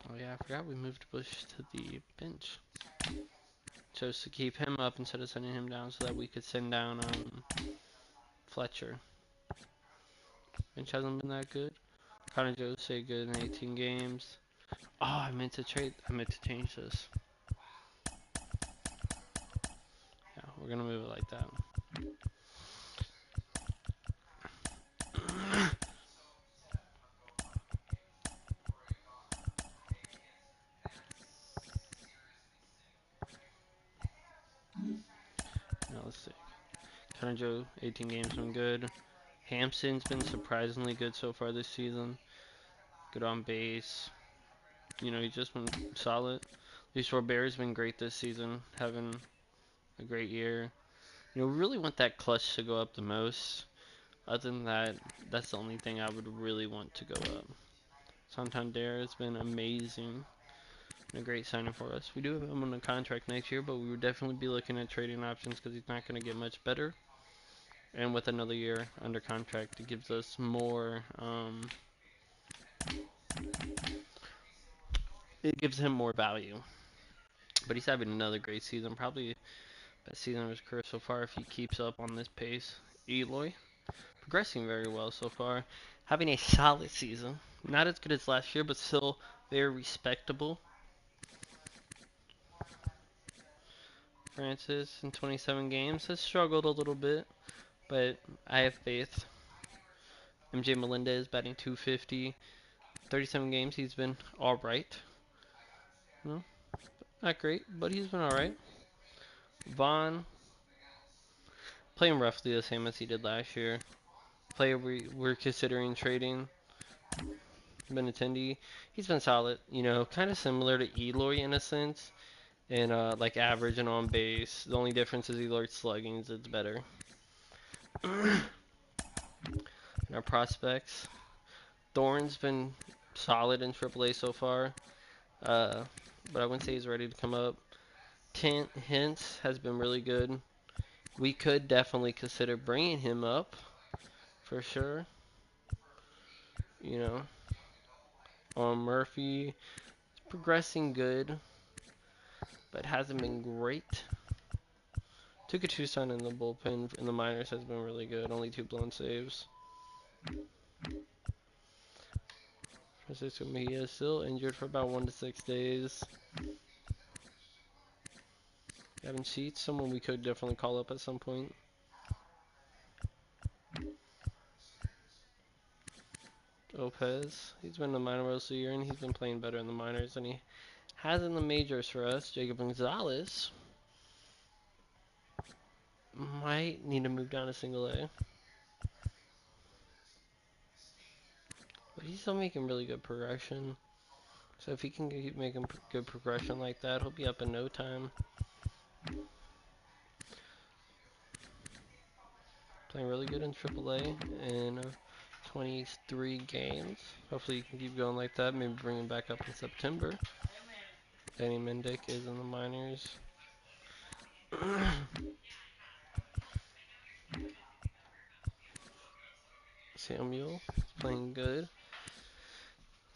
Oh yeah, I forgot we moved Bush to the bench. Chose to keep him up instead of sending him down so that we could send down Fletcher. Bench hasn't been that good. Connor Joe say good in 18 games. Oh, I meant to change this. we're gonna move it like that. Now let's see. Connor Joe, 18 games, been good. Hampson's been surprisingly good so far this season. Good on base. You know, he's just been solid. Luis Robert's been great this season, having a great year. You know, we really want that clutch to go up the most. Other than that, that's the only thing I would really want to go up. Santander has been amazing. And a great signing for us. We do have him on a contract next year, but we would definitely be looking at trading options because he's not going to get much better. And with another year under contract, it gives us more. It gives him more value. But he's having another great season. Probably best season of his career so far if he keeps up on this pace. Eloy, progressing very well so far. Having a solid season. Not as good as last year, but still very respectable. Francis in 27 games has struggled a little bit, but I have faith. MJ Melendez batting .250. 37 games, he's been alright. No, not great, but he's been alright. Vaughn, playing roughly the same as he did last year. Player we're considering trading. Benintendi, he's been solid. You know, kind of similar to Eloy in a sense. And like average and on base. The only difference is Eloy's slugging, it's better. And our prospects. Thorne's been solid in AAA so far. But I wouldn't say he's ready to come up. Hintz has been really good. We could definitely consider bringing him up, for sure. You know, Murphy, progressing good, but hasn't been great. Took Tucson in the bullpen in the minors has been really good. Only 2 blown saves. Francisco Mejia is still injured for about 1 to 6 days. Gavin Sheets, someone we could definitely call up at some point. Lopez, he's been in the minor most of the year, and he's been playing better in the minors than he has in the majors for us. Jacob Gonzalez might need to move down to single A. But he's still making really good progression. So if he can keep making good progression like that, he'll be up in no time. Playing really good in AAA in 23 games. Hopefully he can keep going like that. Maybe bring him back up in September. Danny Mendick is in the minors. Samuel is playing good.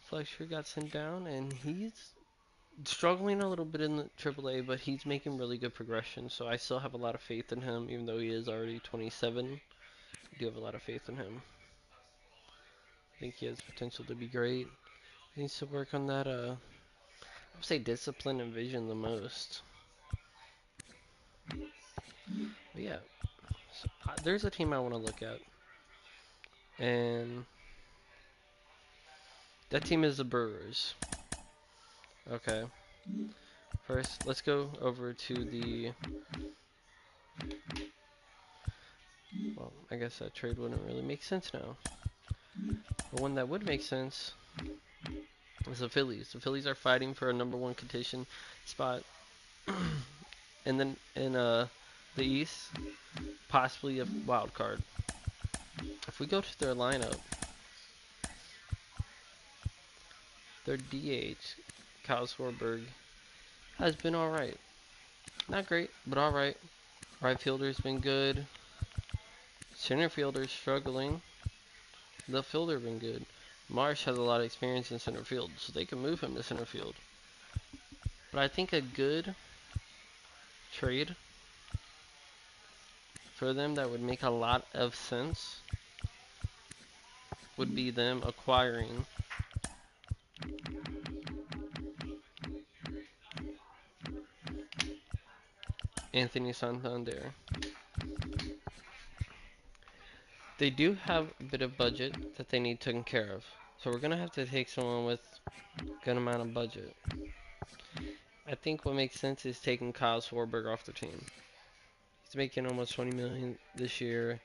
Fletcher got sent down, and he's struggling a little bit in the AAA, but he's making really good progression. So I still have a lot of faith in him, even though he is already 27. I do have a lot of faith in him. I think he has potential to be great. He needs to work on that, I would say discipline and vision the most. But yeah, so, there's a team I want to look at. And that team is the Brewers. Okay. First, let's go over to the... Well, I guess that trade wouldn't really make sense now. The one that would make sense is the Phillies. The Phillies are fighting for a #1 contention spot. And then in the East, possibly a wild card. If we go to their lineup, their DH, Kyle Swarberg, has been alright. Not great, but alright. Right fielder's been good. Center fielder's struggling. The fielder been good. Marsh has a lot of experience in center field, so they can move him to center field. But I think a good trade for them that would make a lot of sense would be them acquiring Anthony Santander. They do have a bit of budget that they need taken care of. So we're going to have to take someone with a good amount of budget. I think what makes sense is taking Kyle Swarberg off the team. He's making almost 20 million this year.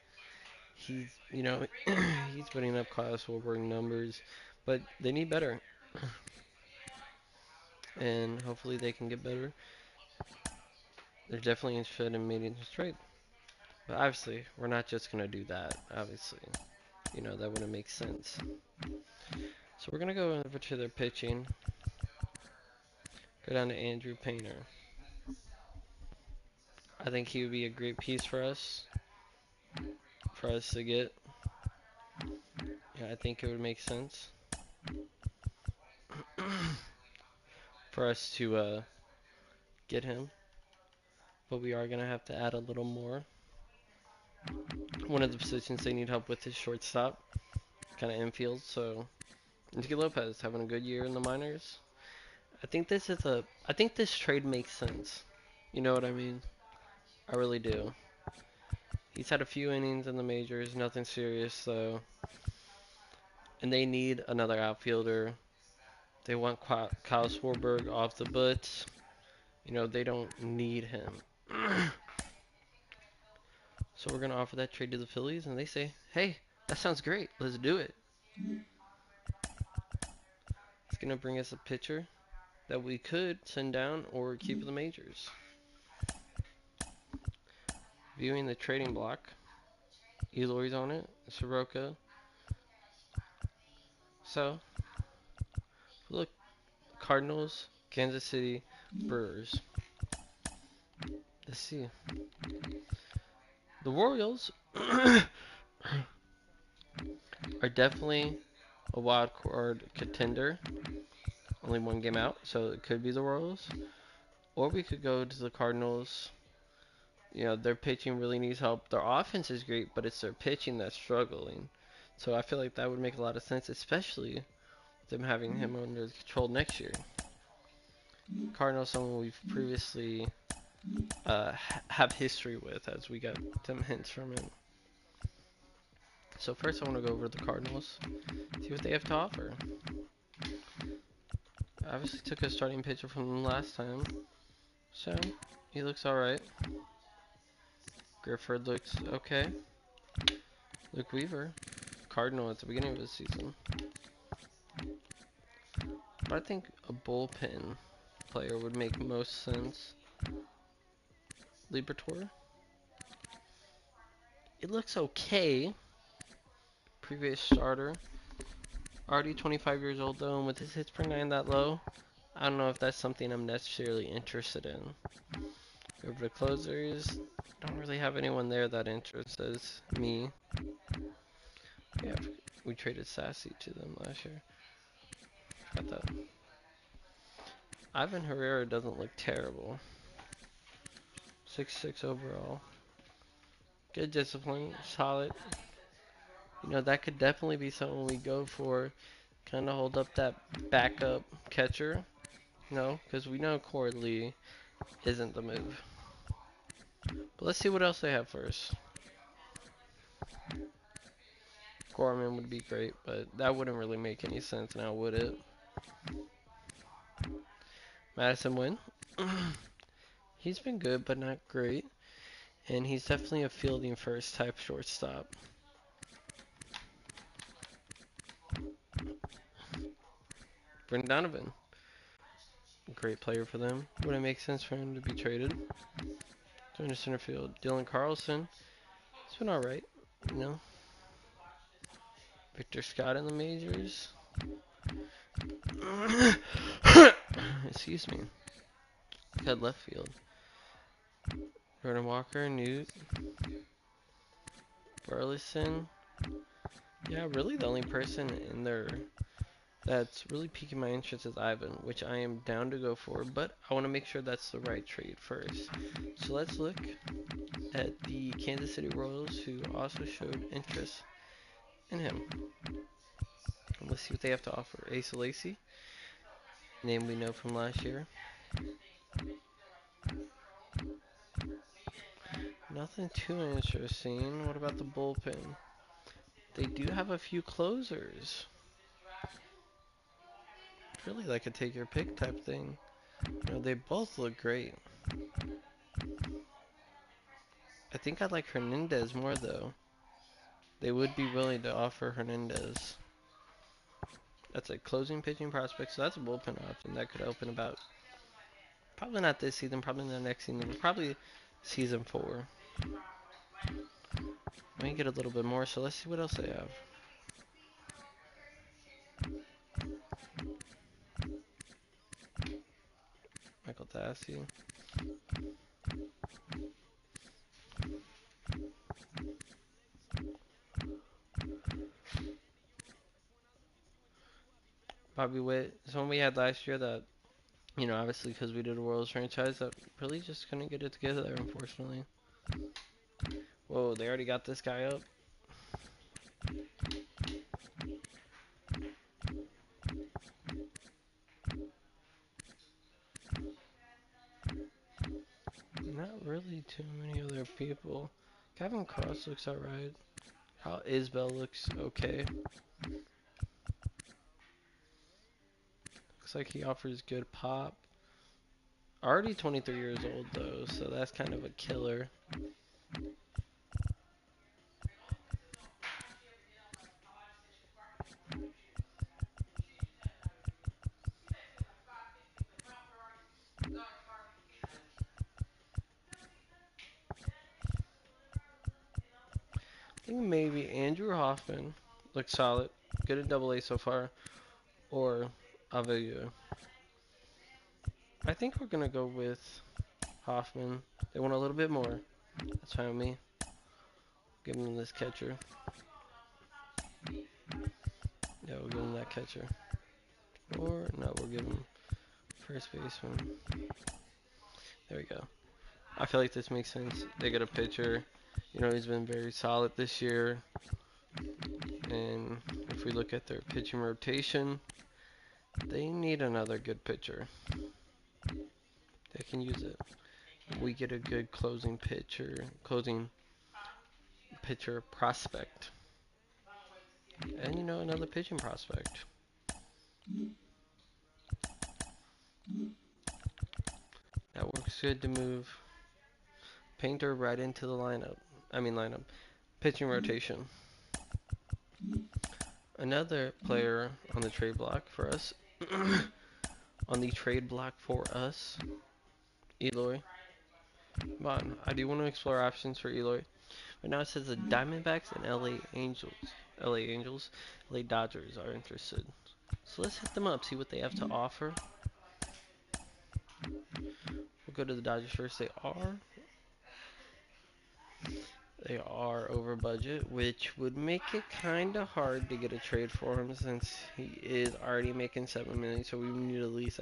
He's, he's putting up Kyle Swarberg numbers, but they need better. And hopefully they can get better. They're definitely interested in making this trade. But obviously, we're not just going to do that. Obviously, that wouldn't make sense. So we're going to go over to their pitching. Go down to Andrew Painter. I think he would be a great piece for us to get. Yeah, I think it would make sense for us to get him. But we are going to have to add a little more. One of the positions they need help with is shortstop, kind of infield. So Nicky Lopez having a good year in the minors. I think this trade makes sense. You know what I mean? I really do. He's had a few innings in the majors, nothing serious though. And they need another outfielder. They want Kyle Swarberg off the books. They don't need him. So we're going to offer that trade to the Phillies, and they say, hey, that sounds great. Let's do it. It's going to bring us a pitcher that we could send down or keep in the majors. Viewing the trading block. Eloy's on it. Soroka. So, look. Cardinals, Kansas City, Brewers. Let's see. The Royals are definitely a wild card contender. Only one game out, so it could be the Royals. Or we could go to the Cardinals. Their pitching really needs help. Their offense is great, but it's their pitching that's struggling. So I feel like that would make a lot of sense, especially them having him under control next year. Cardinals, someone we've previously have history with, as we got some hints from him. So first I want to go over the Cardinals, see what they have to offer. I obviously took a starting pitcher from them last time, so he looks alright. Grifford looks okay. Luke Weaver, Cardinal at the beginning of the season. But I think a bullpen player would make most sense. Liberatore. It looks okay. Previous starter. Already 25 years old though, and with his hits per 9 that low, I don't know if that's something I'm necessarily interested in. Over to closers. Don't really have anyone there that interests me. Yeah, we traded Sassy to them last year. Got that. Ivan Herrera doesn't look terrible. 6'6" overall. Good discipline, solid. That could definitely be something we go for. Kind of hold up that backup catcher. Because we know Corey Lee isn't the move. But let's see what else they have first. Gorman would be great, but that wouldn't really make any sense now, would it? Madison Wynn. He's been good, but not great. And he's definitely a fielding first type shortstop. Brendan Donovan. Great player for them. Would it make sense for him to be traded? Going to center field. Dylan Carlson. He's been alright, Victor Scott in the majors. Excuse me. Head left field. Jordan Walker, Newt. Burleson. Yeah, really the only person in there that's really piquing my interest is Ivan, which I am down to go for, but I want to make sure that's the right trade first. So let's look at the Kansas City Royals, who also showed interest in him. And let's see what they have to offer. Asa Lacy, name we know from last year. Nothing too interesting. What about the bullpen? They do have a few closers. Really like a take your pick type thing. You know, they both look great. I think I like Hernandez more though. They would be willing to offer Hernandez. That's a closing pitching prospect, so that's a bullpen option that could open about, probably not this season, probably not next season, but probably season 4. Might get a little bit more, so let's see what else they have. Michael Dassey. Bobby Witt. Someone we had last year that, you know, obviously because we did a Royals franchise, that really just couldn't get it together there, unfortunately. Whoa, they already got this guy up. Not really too many other people. Kevin Cross looks alright. How Isbell looks okay. Looks like he offers good pop. Already 23 years old though, so that's kind of a killer. I think maybe Andrew Hoffman looks solid. Good at Double A so far. Or Avila. I think we're gonna go with Hoffman. They want a little bit more. That's fine with me. Give them this catcher. Yeah, we'll give them that catcher. Or no, we'll give them first baseman. There we go. I feel like this makes sense. They get a pitcher. You know, he's been very solid this year. And if we look at their pitching rotation, they need another good pitcher. They can use it. We get a good closing pitcher prospect. And, you know, another pitching prospect. That works good to move Painter right into the lineup. Pitching rotation. Another player on the trade block for us. Eloy. Come on, I do want to explore options for Eloy. Right now it says the Diamondbacks and LA Dodgers are interested. So let's hit them up, see what they have to offer. We'll go to the Dodgers first. They are over budget, which would make it kind of hard to get a trade for him since he is already making $7 million. So we need at least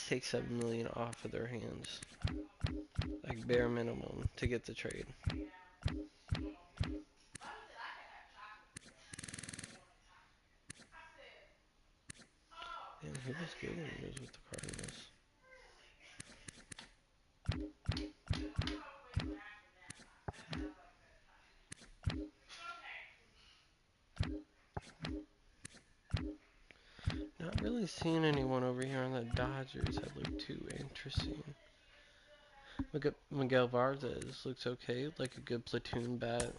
take $7 million off of their hands, like bare minimum, to get the trade. Damn, he was good when he was with the Cardinals. Not really seeing anyone over here on the Dodgers that look too interesting. Miguel Vargas looks okay, like a good platoon bat.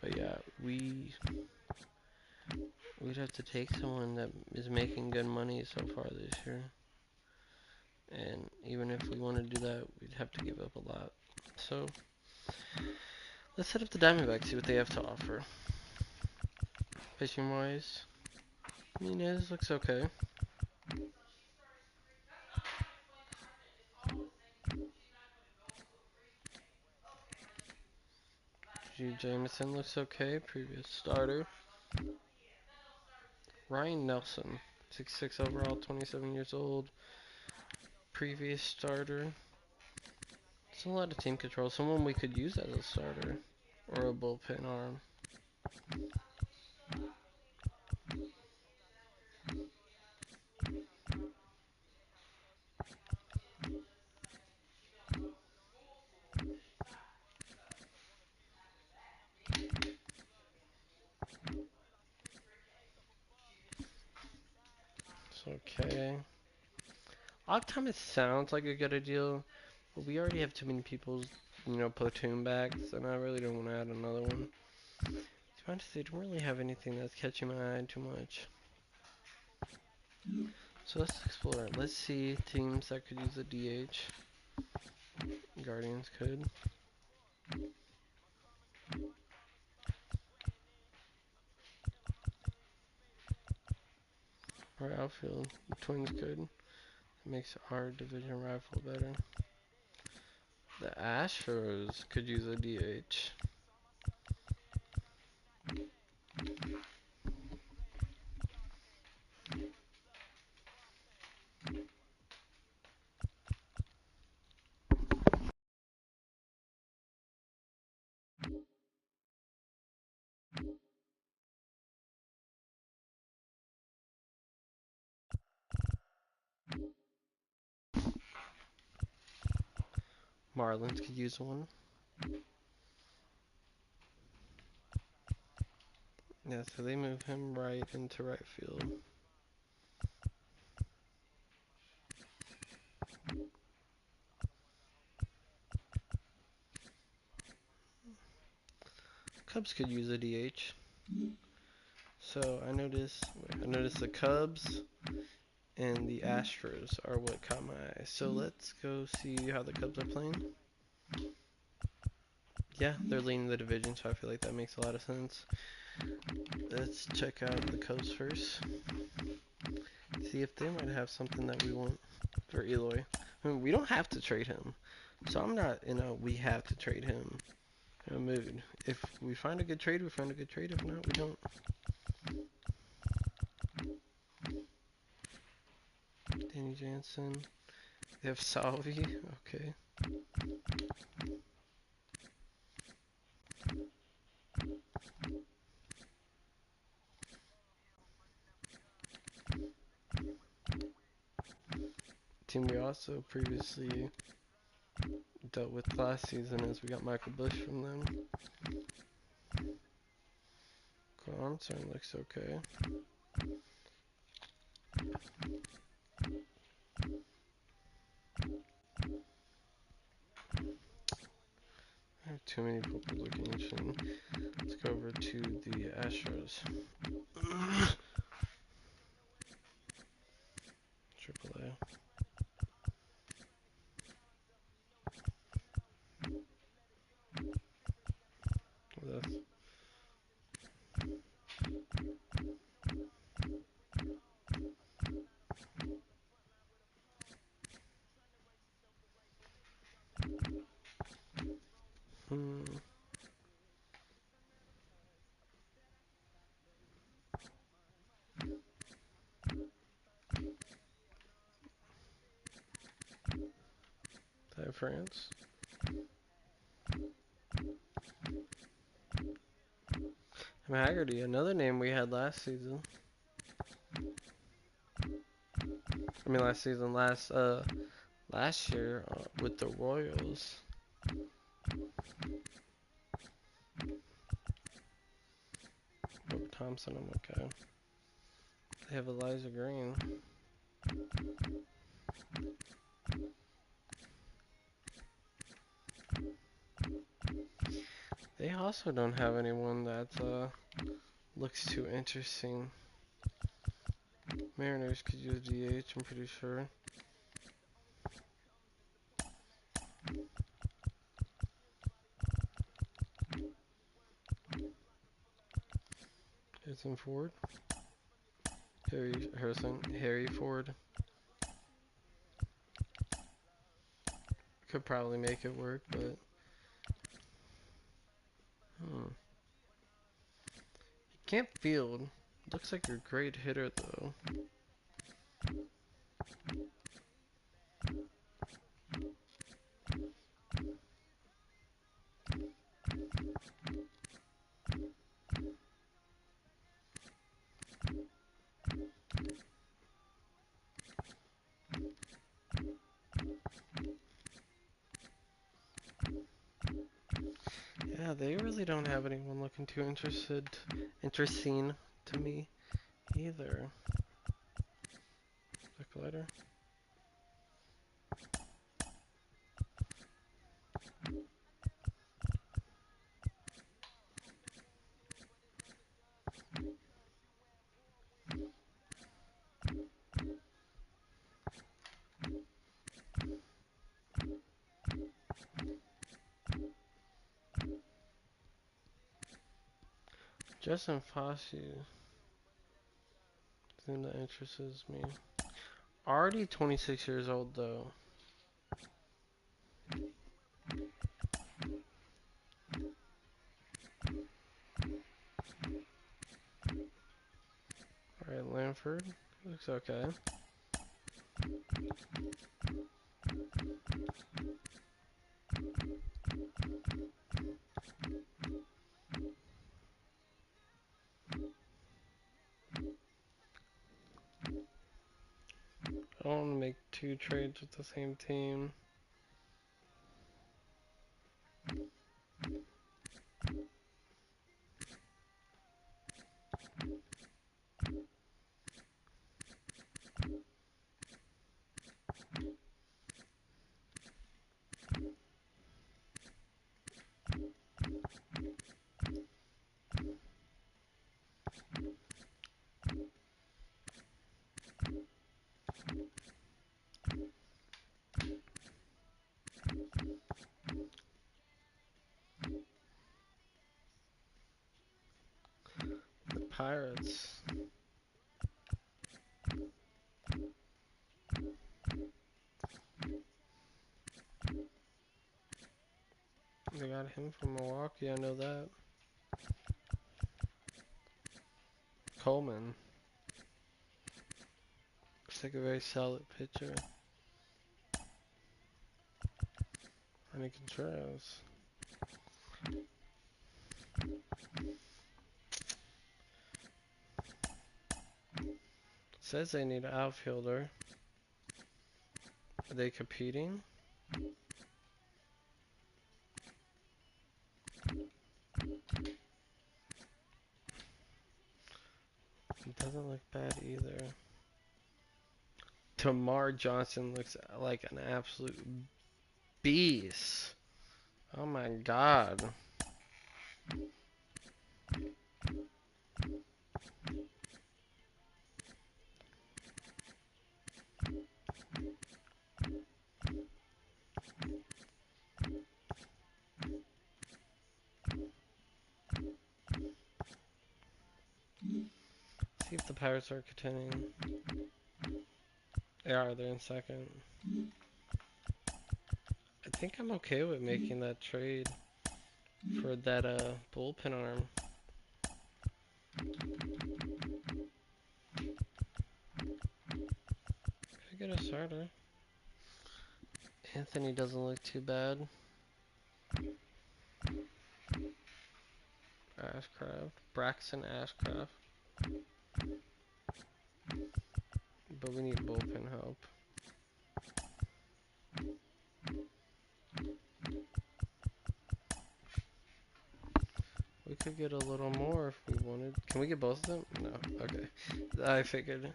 But yeah, we'd have to take someone that is making good money so far this year. And even if we want to do that, we'd have to give up a lot. So, let's hit up the Diamondbacks, see what they have to offer. Pitching wise, Nunez looks okay. Drew Jameson looks okay, previous starter. Ryan Nelson, 6'6" overall, 27 years old, previous starter. It's a lot of team control. Someone we could use as a starter or a bullpen arm. Okay. Optimus sounds like a good idea, but we already have too many people's, platoon backs, and I really don't want to add another one. To be honest, they don't really have anything that's catching my eye too much. So let's explore. Let's see teams that could use a DH. Guardians could. Or outfield. The Twins could. It makes our division rival better. The Astros could use a DH. Marlins could use one. Yeah, so they move him right into right field. Cubs could use a DH. So I noticed the Cubs and the Astros are what caught my eye. So let's go see how the Cubs are playing. Yeah, they're leading the division, so I feel like that makes a lot of sense. Let's check out the Cubs first. See if they might have something that we want for Eloy. I mean, we don't have to trade him. So I'm not in a we have to trade him mood. If we find a good trade, we find a good trade. If not, we don't. Danny Jansen. They have Salvi. Okay. Team we also previously dealt with last season as we got Michael Bush from them. Concern looks okay. I have too many people looking interesting. Let's go over to the Astros. AAA. That's France. Haggerty, another name we had last season. I mean last year with the Royals. Robert Thompson, I'm okay. They have Eliza Green. They also don't have anyone that looks too interesting. Mariners could use DH, I'm pretty sure. Harrison Ford. Harry Ford. Could probably make it work, but you can't field. Looks like you're a great hitter though. Yeah, they really don't have anyone looking too interesting to me either. Glider. Justin Fosse. Thing that interests me. Already 26 years old though. Alright, Lanford. Looks okay. I don't want to make 2 trades with the same team. The Pirates. They got him from Milwaukee, I know that. Coleman. Looks like a very solid pitcher. Randy Contreras. Says they need an outfielder. Are they competing? It doesn't look bad either. Tamar Johnson looks like an absolute beast. Oh my god. See if the Pirates are contending. They are, they're in second. I think I'm okay with making that trade for that bullpen arm. Could get a starter. Anthony doesn't look too bad. Ashcraft. Braxton Ashcraft. But we need bullpen help. We could get a little more if we wanted. Can we get both of them? No. Okay. I figured.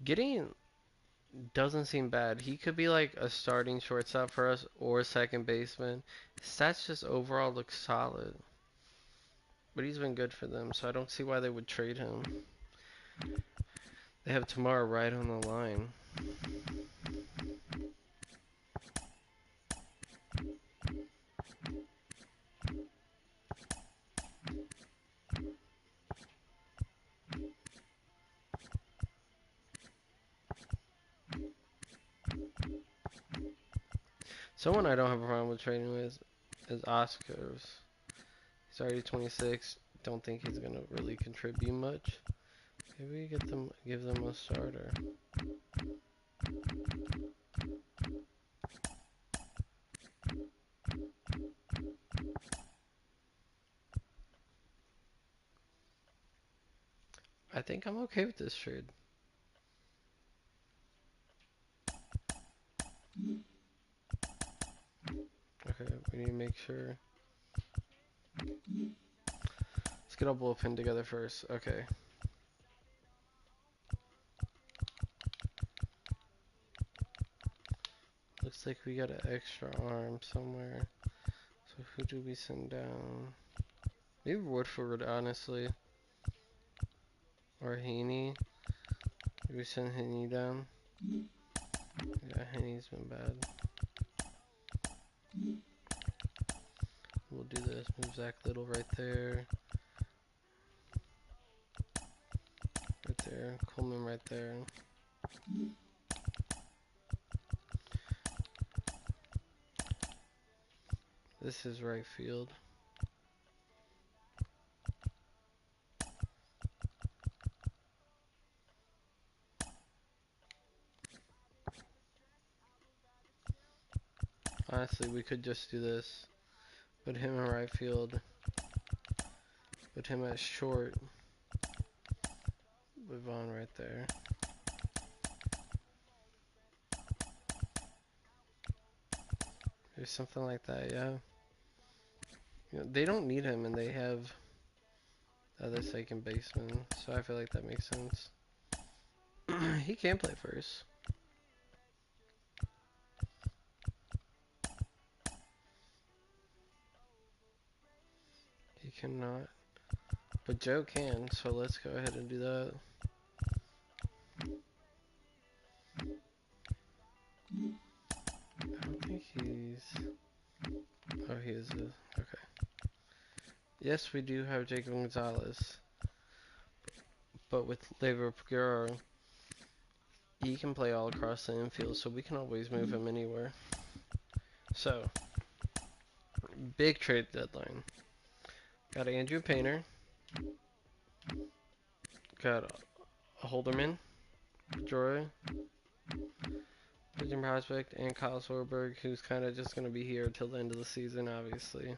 Getting doesn't seem bad. He could be like a starting shortstop for us or second baseman. Stats just overall look solid. But he's been good for them, so I don't see why they would trade him. They have tomorrow right on the line. Someone I don't have a problem with trading with is Oscars. He's already 26. Don't think he's gonna really contribute much. Maybe give them a starter. I think I'm okay with this trade. Okay, we need to make sure. get a bullpen together first. Okay. Looks like we got an extra arm somewhere. So who do we send down? Maybe Woodford, honestly. Or Haney. Maybe we send Haney down. Yeah, Haney's been bad. We'll do this. Move Zach Little right there. Right there. Coleman right there. This is right field. Honestly, we could just do this. Put him in right field. Put him at short. Put Vaughn right there. Or something like that, yeah. You know, they don't need him, and they have other second baseman, so I feel like that makes sense. He can play first. He cannot. But Joe can, so let's go ahead and do that. I don't think he's... Oh, he is. Okay. Yes, we do have Jacob Gonzalez. But with Lever Guerrero, he can play all across the infield, so we can always move him anywhere. So, big trade deadline. Got Andrew Painter. Got Holderman. Joy. Pigeon Prospect, and Kyle Sorberg, who's kind of just going to be here until the end of the season, obviously.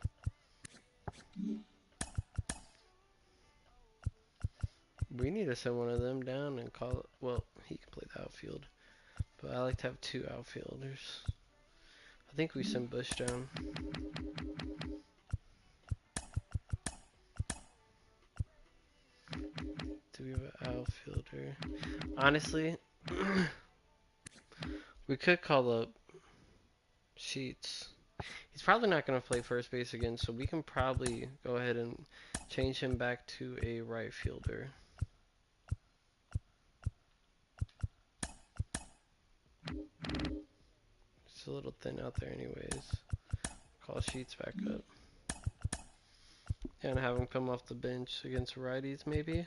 We need to send one of them down and call it. Well, he can play the outfield, but I like to have two outfielders. I think we send Bush down. Do we have an outfielder? Honestly, we could call up Sheets. He's probably not going to play first base again, so we can probably go ahead and change him back to a right fielder. It's a little thin out there anyways. Call Sheets back up. And have him come off the bench against righties maybe.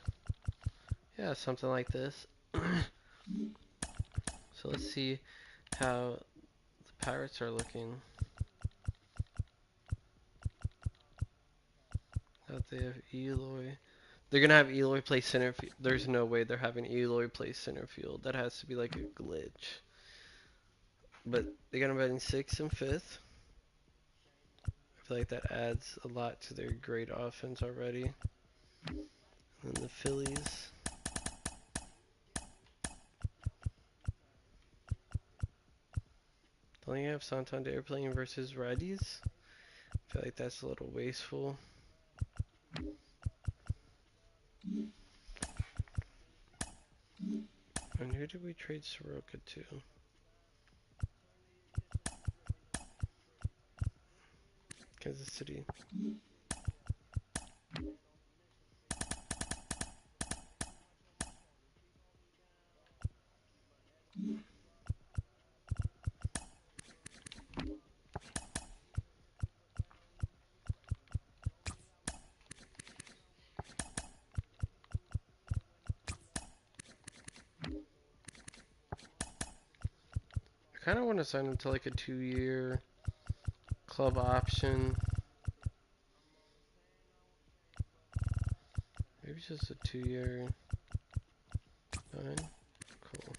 Yeah, something like this. So let's see how the Pirates are looking. That they have Eloy. They're going to have Eloy play center field. There's no way they're having Eloy play center field. That has to be like a glitch. But they got him batting 6th and 5th. I feel like that adds a lot to their great offense already. And the Phillies. Don't you have Santander playing versus righties? I feel like that's a little wasteful. And who did we trade Soroka to? Kansas City. I kind of want to sign him to like a 2-year club option. Maybe just a 2-year. Fine. Cool.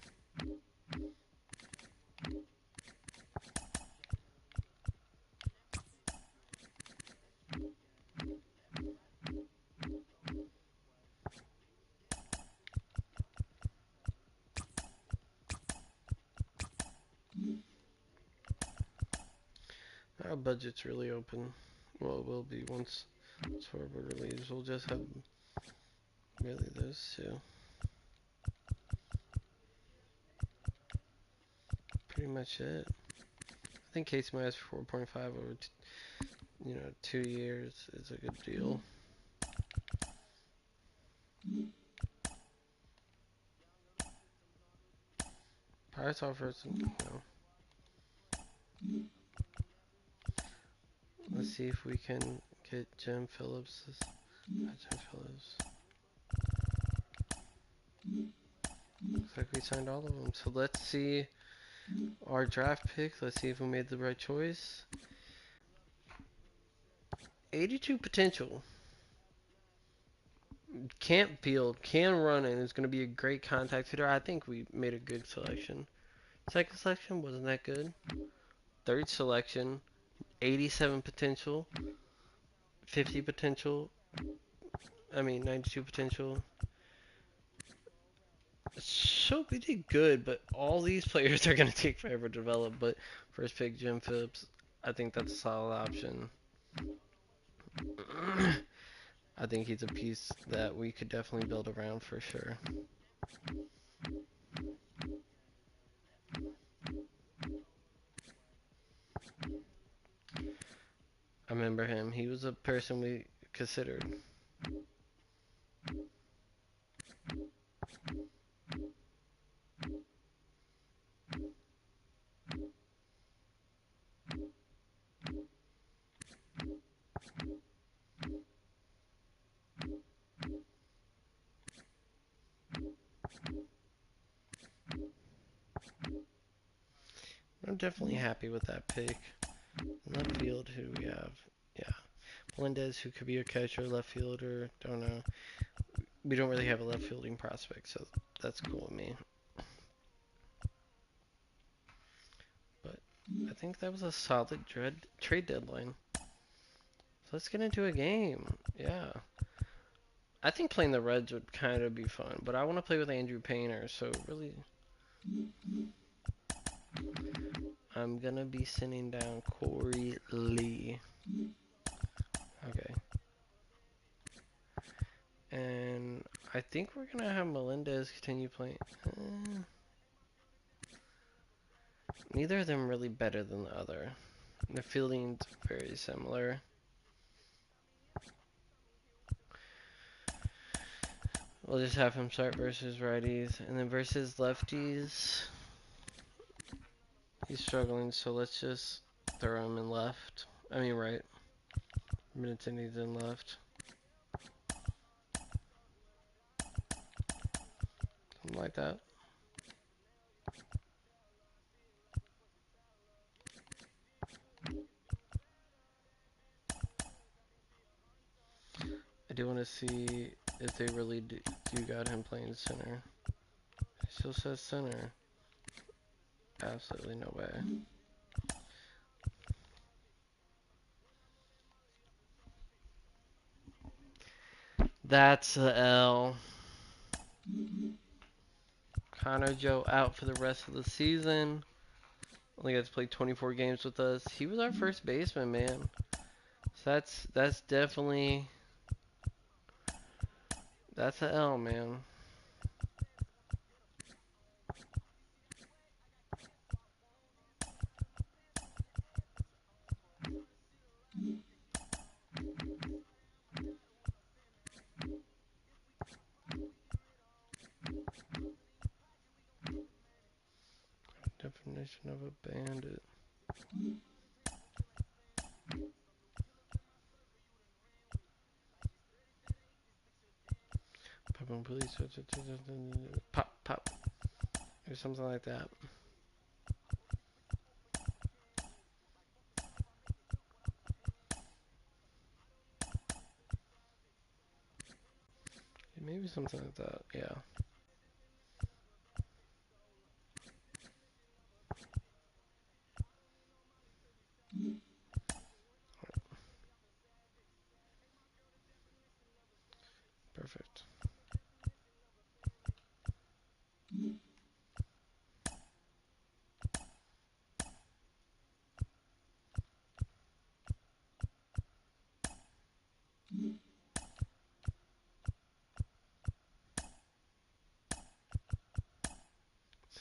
Our budget's really open. Well, it will be once That's where Border leaves. We'll just have really those two. Pretty much it. I think Case Myers for 4.5 over, 2 years is a good deal. Pirates offers, Let's see if we can get Jim Phillips. Looks like we signed all of them. So let's see our draft pick. Let's see if we made the right choice. 82 potential. Can't field, can run, and is going to be a great contact hitter. I think we made a good selection. Second selection wasn't that good. Third selection, 87 potential, 50 potential. 92 potential. So we did good, but all these players are going to take forever to develop. But first pick, Jim Phillips, I think that's a solid option. I think he's a piece that we could definitely build around for sure. I remember him. He was a person we considered. I'm definitely happy with that pick. Left field, who we have? Yeah. Melendez, who could be a catcher, left fielder. Don't know. We don't really have a left fielding prospect, so that's cool with me. But I think that was a solid trade deadline. So let's get into a game. Yeah. I think playing the Reds would kind of be fun, but I want to play with Andrew Painter, so really... I'm going to be sending down Corey Lee. Okay. And I think we're going to have Melendez continue playing. Neither of them really better than the other. The fielding's very similar. We'll just have him start versus righties. And then versus lefties, he's struggling, so let's just throw him in left. Right. Minutes and he's in left. Something like that. I do want to see if they really do got him playing center. He still says center. Absolutely no way. That's a L. Connor Joe out for the rest of the season. Only got to play 24 games with us. He was our first baseman, man. So that's definitely... That's a L, man. Definition of a bandit. Police. Pop, pop. Or something like that. Maybe something like that, yeah. Perfect.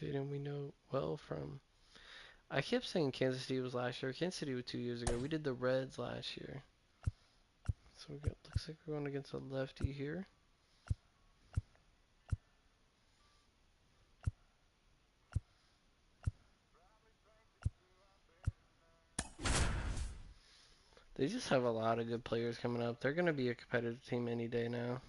stadium we know well from. I kept saying Kansas City was last year. Kansas City was 2 years ago. We did the Reds last year. So looks like we're going against a lefty here. They just have a lot of good players coming up. They're going to be a competitive team any day now.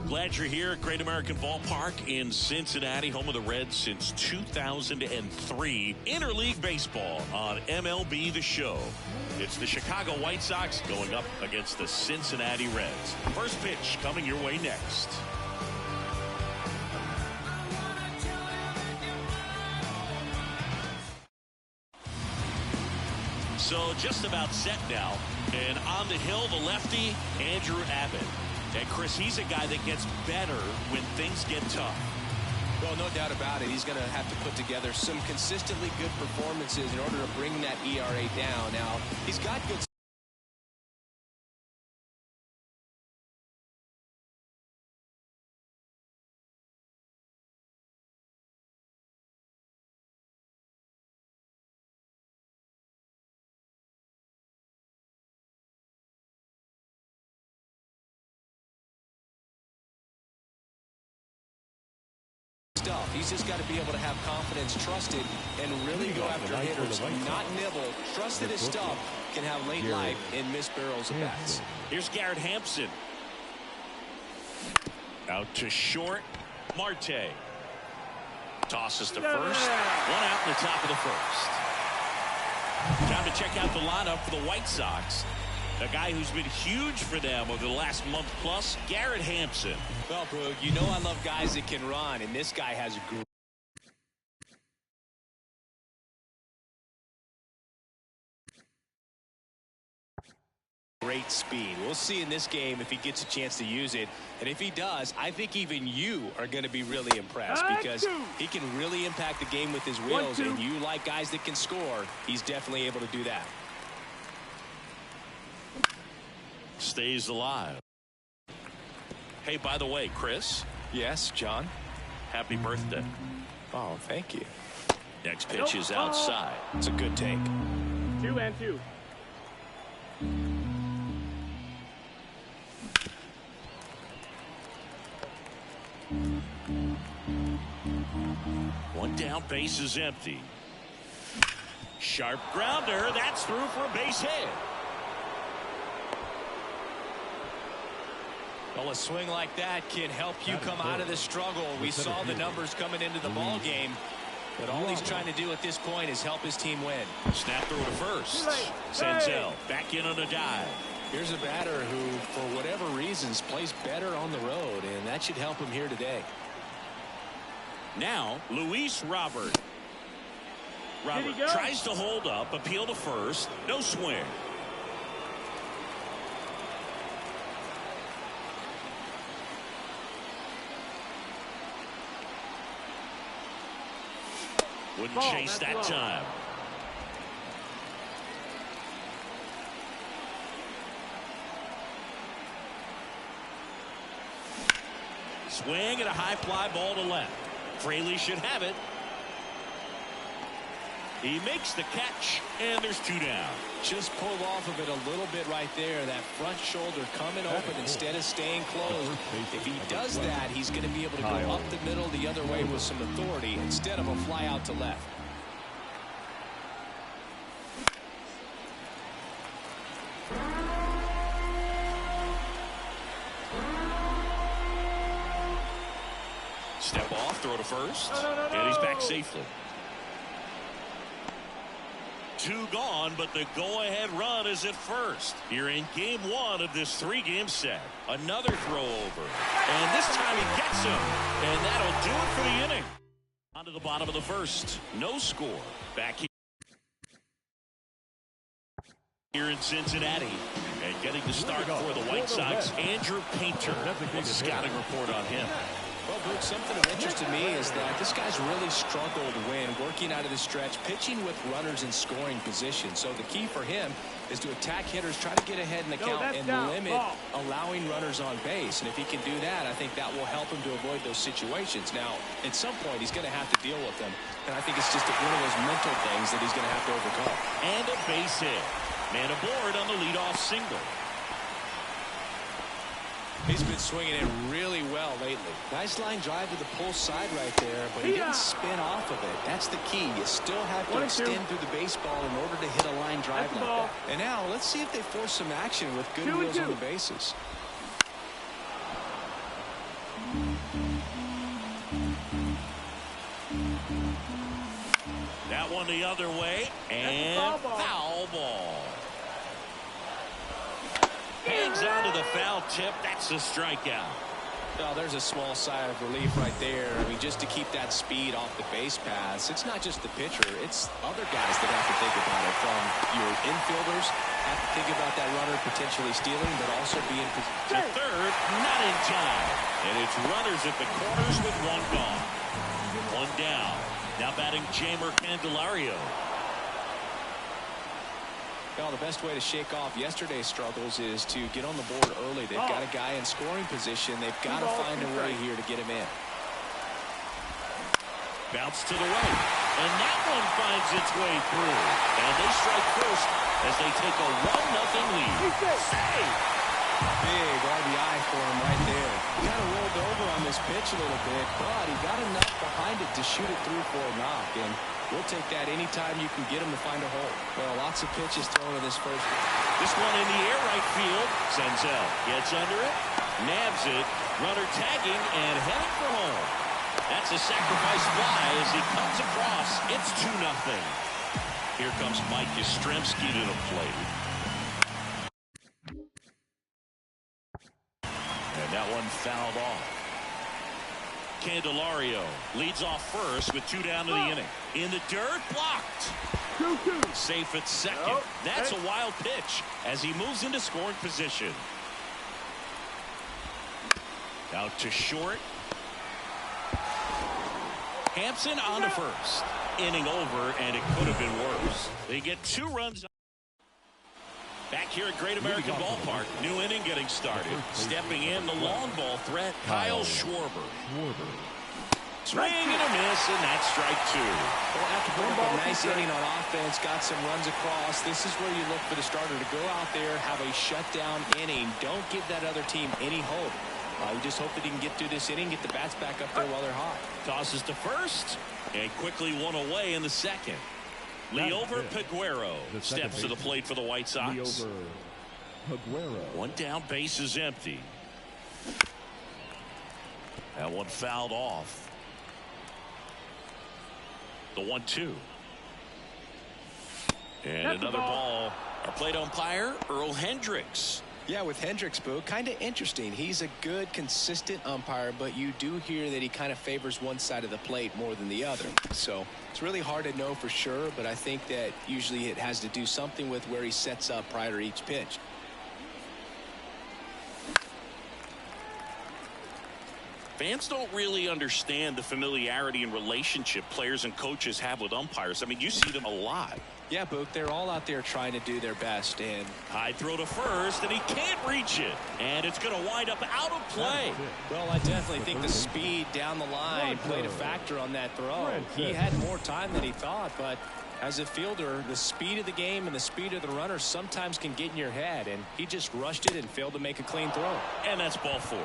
Glad you're here at Great American Ballpark in Cincinnati, home of the Reds since 2003. Interleague baseball on MLB The Show. It's the Chicago White Sox going up against the Cincinnati Reds. First pitch coming your way next. So just about set now. And on the hill, the lefty, Andrew Abbott. And Chris, he's a guy that gets better when things get tough. Well, no doubt about it. He's going to have to put together some consistently good performances in order to bring that ERA down. Now, he's got good. He's just got to be able to have confidence, trust it, and really go after hitters, not nibble. Trust that his stuff can have late life and miss barrels of bats. Here's Garrett Hampson. Out to short. Marte. Tosses to first. One out in the top of the first. Time to check out the lineup for the White Sox. A guy who's been huge for them over the last month plus, Garrett Hampson. Well, Brug, you know I love guys that can run, and this guy has great speed. We'll see in this game if he gets a chance to use it. And if he does, I think even you are going to be really impressed because he can really impact the game with his wheels. And you like guys that can score, he's definitely able to do that. Stays alive. Hey, by the way, Chris. Yes, John. Happy birthday. Oh, thank you. Next pitch is outside. It's a good take. 2-2. One down, base is empty. Sharp grounder. That's through for a base hit. Well, a swing like that can help you come out of the struggle. We saw the numbers coming into the ball game, but all he's trying to do at this point is help his team win. Snap throw to first. Senzel back in on a dive. Here's a batter who, for whatever reasons, plays better on the road, and that should help him here today. Now, Luis Robert. Robert tries to hold up, appeal to first. No swing. Wouldn't chase that time. Swing and a high fly ball to left. Fraley should have it. He makes the catch, and there's two down. Just pulled off of it a little bit right there. That front shoulder coming open instead of staying closed. If he does that, he's going to be able to go up the middle the other way with some authority instead of a fly out to left. Step off, throw to first, and he's back safely. Two gone, but the go-ahead run is at first. Here in game one of this three-game set. Another throw over. And this time he gets him. And that'll do it for the inning. On to the bottom of the first. No score. Back here in Cincinnati. And getting the start for the White Sox, Andrew Painter. What's the scouting report on him? Well, Well, Luke, something of interest to me is that this guy's really struggled when working out of the stretch, pitching with runners in scoring position. So the key for him is to attack hitters, try to get ahead in the count, and limit allowing runners on base. And if he can do that, I think that will help him to avoid those situations. Now, at some point, he's going to have to deal with them. And I think it's just one of those mental things that he's going to have to overcome. And a base hit. Man aboard on the leadoff single. He's been swinging it really well lately. Nice line drive to the pull side right there, but he didn't spin off of it. That's the key. You still have to extend through the baseball in order to hit a line drive like that. And now let's see if they force some action with good wheels on the bases. That one the other way, and foul ball. Hangs on to the foul tip. That's a strikeout. Well, there's a small sigh of relief right there. I mean, just to keep that speed off the base paths. It's not just the pitcher. It's other guys that have to think about it. From your infielders have to think about that runner potentially stealing, but also being to third, not in time. And it's runners at the corners with one gone. One down. Now batting Jamer Candelario. Well, the best way to shake off yesterday's struggles is to get on the board early. They've got a guy in scoring position. They've got to find a way here to get him in. Bounce to the right. And that one finds its way through. And they strike first as they take a 1-0 lead. Save! Big RBI for him right there. He kind of rolled over on this pitch a little bit, but he got enough behind it to shoot it through for a knock. And we'll take that anytime you can get him to find a hole. Well, lots of pitches thrown in this first. This one in the air, right field. Senzel gets under it, nabs it, runner tagging, and heading for home. That's a sacrifice fly as he comes across. It's 2-0. Here comes Mike Yastrzemski to the plate. And that one fouled off. Candelario leads off first with 2 down to the inning. In the dirt, blocked. Safe at second. That's a wild pitch as he moves into scoring position. Out to short. Hampson on to first. Inning over, and it could have been worse. They get 2 runs. Back here at Great American Ballpark, new inning getting started. Stepping in, the long ball threat, Kyle Schwarber. Swing and a miss, and that's strike 2. Well, after putting up a nice inning on offense, got some runs across, this is where you look for the starter to go out there, have a shutdown inning. Don't give that other team any hope. You just hope that he can get through this inning, get the bats back up there while they're hot. Tosses to first, and quickly one away in the second. Leover Peguero steps to the plate for the White Sox. One down, base is empty. That one fouled off. The 1-2. And another ball. Our plate umpire, Earl Hendricks. Yeah, with Hendricks, Boo, kind of interesting. He's a good, consistent umpire, but you do hear that he kind of favors one side of the plate more than the other. So it's really hard to know for sure, but I think that usually it has to do something with where he sets up prior to each pitch. Fans don't really understand the familiarity and relationship players and coaches have with umpires. I mean, you see them a lot. Yeah, Book, they're all out there trying to do their best. And high throw to first, and he can't reach it. And it's going to wind up out of play. Well, I definitely think the speed down the line played a factor on that throw. He had more time than he thought, but as a fielder, the speed of the game and the speed of the runner sometimes can get in your head, and he just rushed it and failed to make a clean throw. And that's ball 4.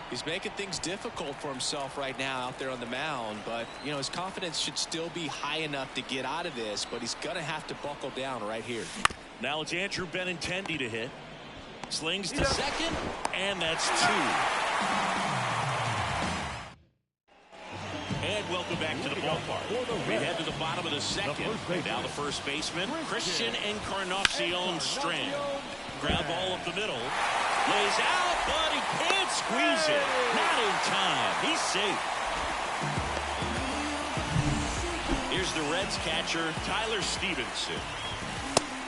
He's making things difficult for himself right now out there on the mound, but you know his confidence should still be high enough to get out of this, but he's gonna have to buckle down right here. Now it's Andrew Benintendi to hit. Slings to second, and that's 2. And welcome back to the ballpark. We head to the bottom of the second. Now the first baseman, Christian Encarnacion Strand. Ground ball up the middle. Lays out, but he can't squeeze it. Not in time. He's safe. Here's the Reds catcher, Tyler Stevenson.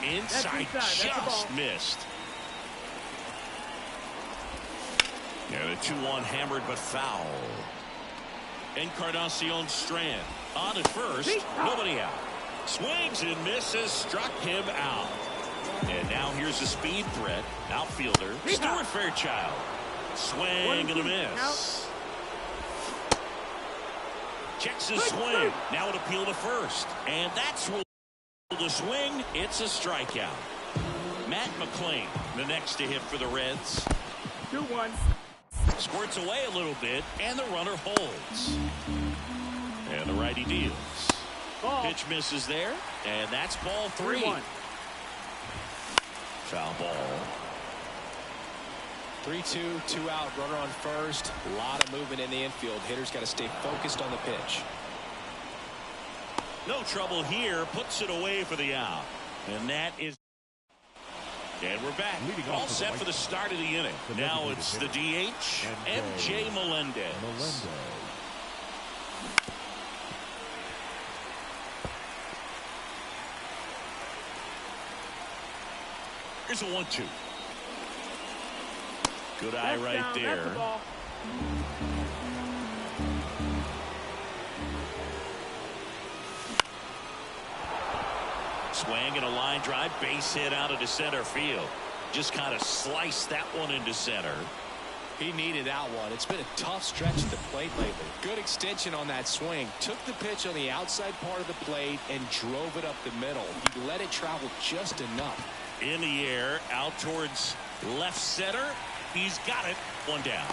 Inside, just missed. And a 2-1 hammered but foul. Encarnacion Strand on at first. Nobody out. Swings and misses. Struck him out. And now here's a speed threat. Outfielder Stuart Fairchild. Swing and a miss. Checks his swing. Now an appeal to first. And that's the swing. It's a strikeout. Matt McClain, the next to hit for the Reds. 2-1. Squirts away a little bit, and the runner holds. And the righty deals. Ball. Pitch misses there, and that's ball 3. 3-1. Foul ball. 3-2, 2 out, runner on first. A lot of movement in the infield. Hitter's got to stay focused on the pitch. No trouble here. Puts it away for the out. And that is. And we're back. All set for the start of the inning. Now it's the DH, MJ Melendez. Here's a 1-2. Good eye That's right down. there. That's the ball. Swing and a line drive, base hit out into center field. Just kind of sliced that one into center. He needed that one. It's been a tough stretch at the plate lately. Good extension on that swing. Took the pitch on the outside part of the plate and drove it up the middle. He let it travel just enough. In the air, out towards left center. He's got it. One down.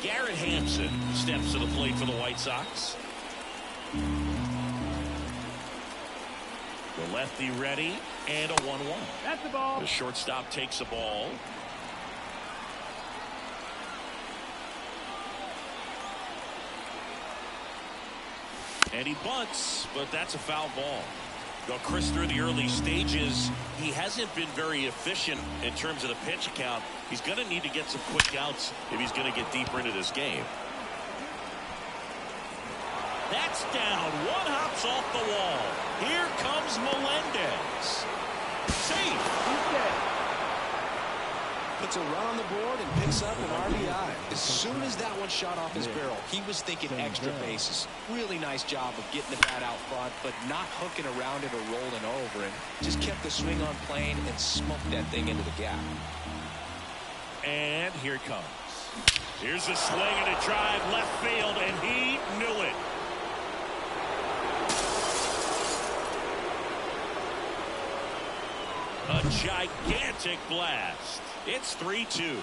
Garrett Hampson steps to the plate for the White Sox. The lefty ready, and a 1-1. That's the ball. The shortstop takes the ball. And he bunts, but that's a foul ball. Well, Chris, through the early stages, he hasn't been very efficient in terms of the pitch count. He's going to need to get some quick outs if he's going to get deeper into this game. That's down. One hops off the wall. Here comes Melendez. Safe. Puts a run on the board and picks up an RBI. As soon as that one shot off his barrel, he was thinking extra bases. Really nice job of getting the bat out front, but not hooking around it or rolling over it. Just kept the swing on plane and smoked that thing into the gap. And here it comes. Here's a swing and a drive left field, and he knew it. A gigantic blast. It's 3-2.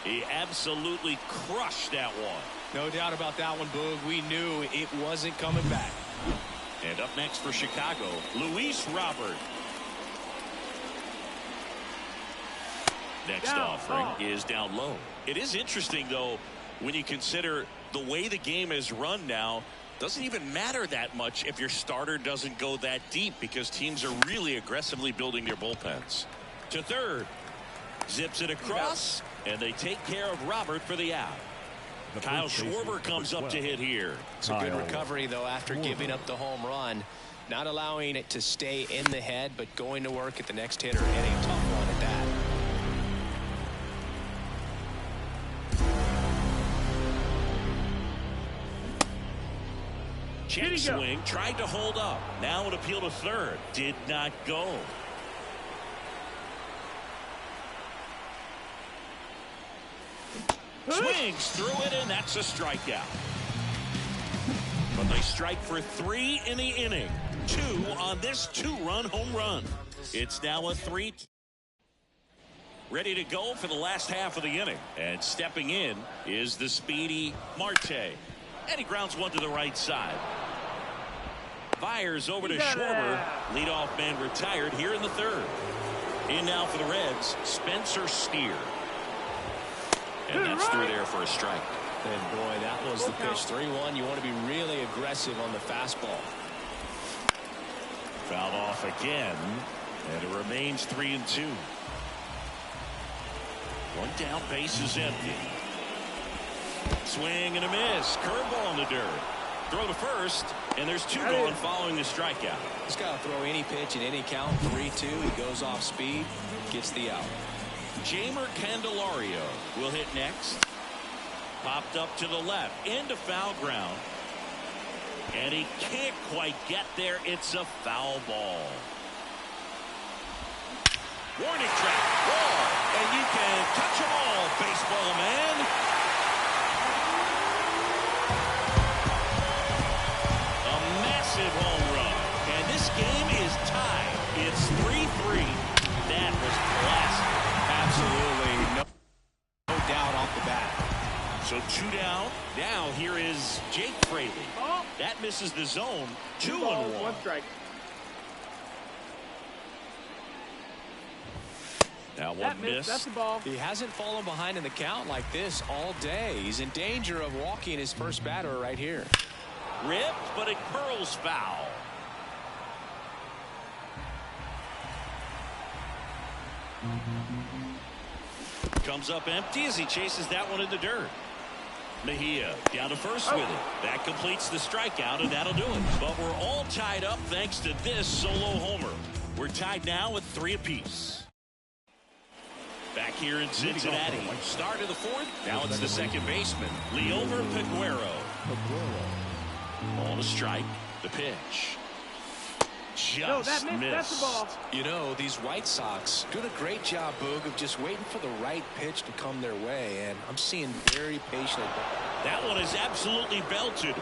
He absolutely crushed that one. No doubt about that one, Boog. We knew it wasn't coming back. And up next for Chicago, Luis Robert. Next offering is down low. It is interesting, though, when you consider the way the game is run now. Doesn't even matter that much if your starter doesn't go that deep, because teams are really aggressively building their bullpens. To third. Zips it across, and they take care of Robert for the out. Kyle Schwarber comes up to hit here. It's a good recovery, though, after giving up the home run. Not allowing it to stay in the head, but going to work at the next hitter, and a tough one at that. Check swing, tried to hold up. Now an appeal to third. Did not go. Swings through it, and that's a strikeout. But they strike for 3 in the inning. 2 on this 2-run home run. It's now a 3. Ready to go for the last half of the inning. And stepping in is the speedy Marte. And he grounds one to the right side. Fires over to Schwarber. Leadoff man retired here in the third. In now for the Reds, Spencer Steer. And that's through there for a strike. And boy, that was the pitch. 3-1. You want to be really aggressive on the fastball. Fouled off again. And it remains 3-2. One down, base is empty. Swing and a miss. Curveball in the dirt. Throw to first, and there's 2 gone following the strikeout. He's got to throw any pitch in any count. 3-2. He goes off speed, gets the out. Jamer Candelario will hit next. Popped up to the left into foul ground. And he can't quite get there. It's a foul ball. Warning track. Whoa. And you can touch them all, baseball man. A massive home run. And this game is tied. It's 3-3. That was classic. Absolutely no doubt off the bat. So 2 down. Now here is Jake Fraley. Oh. That misses the zone. 2 balls, and 1. 1 strike. Now one That miss. missed. That's the ball. He hasn't fallen behind in the count like this all day. He's in danger of walking his first batter right here. Ripped, but it curls foul. Comes up empty as he chases that one in the dirt. Mejia down to first with it. That completes the strikeout, and that'll do it. But we're all tied up thanks to this solo homer. We're tied now with 3 apiece. Back here in Cincinnati. Start of the 4th. Now it's the second baseman, Liover Peguero. On a strike. The pitch. Just No, that missed. missed. That's the ball. You know, these White Sox doing a great job, Boog, of just waiting for the right pitch to come their way, and I'm seeing very patient. That one is absolutely belted.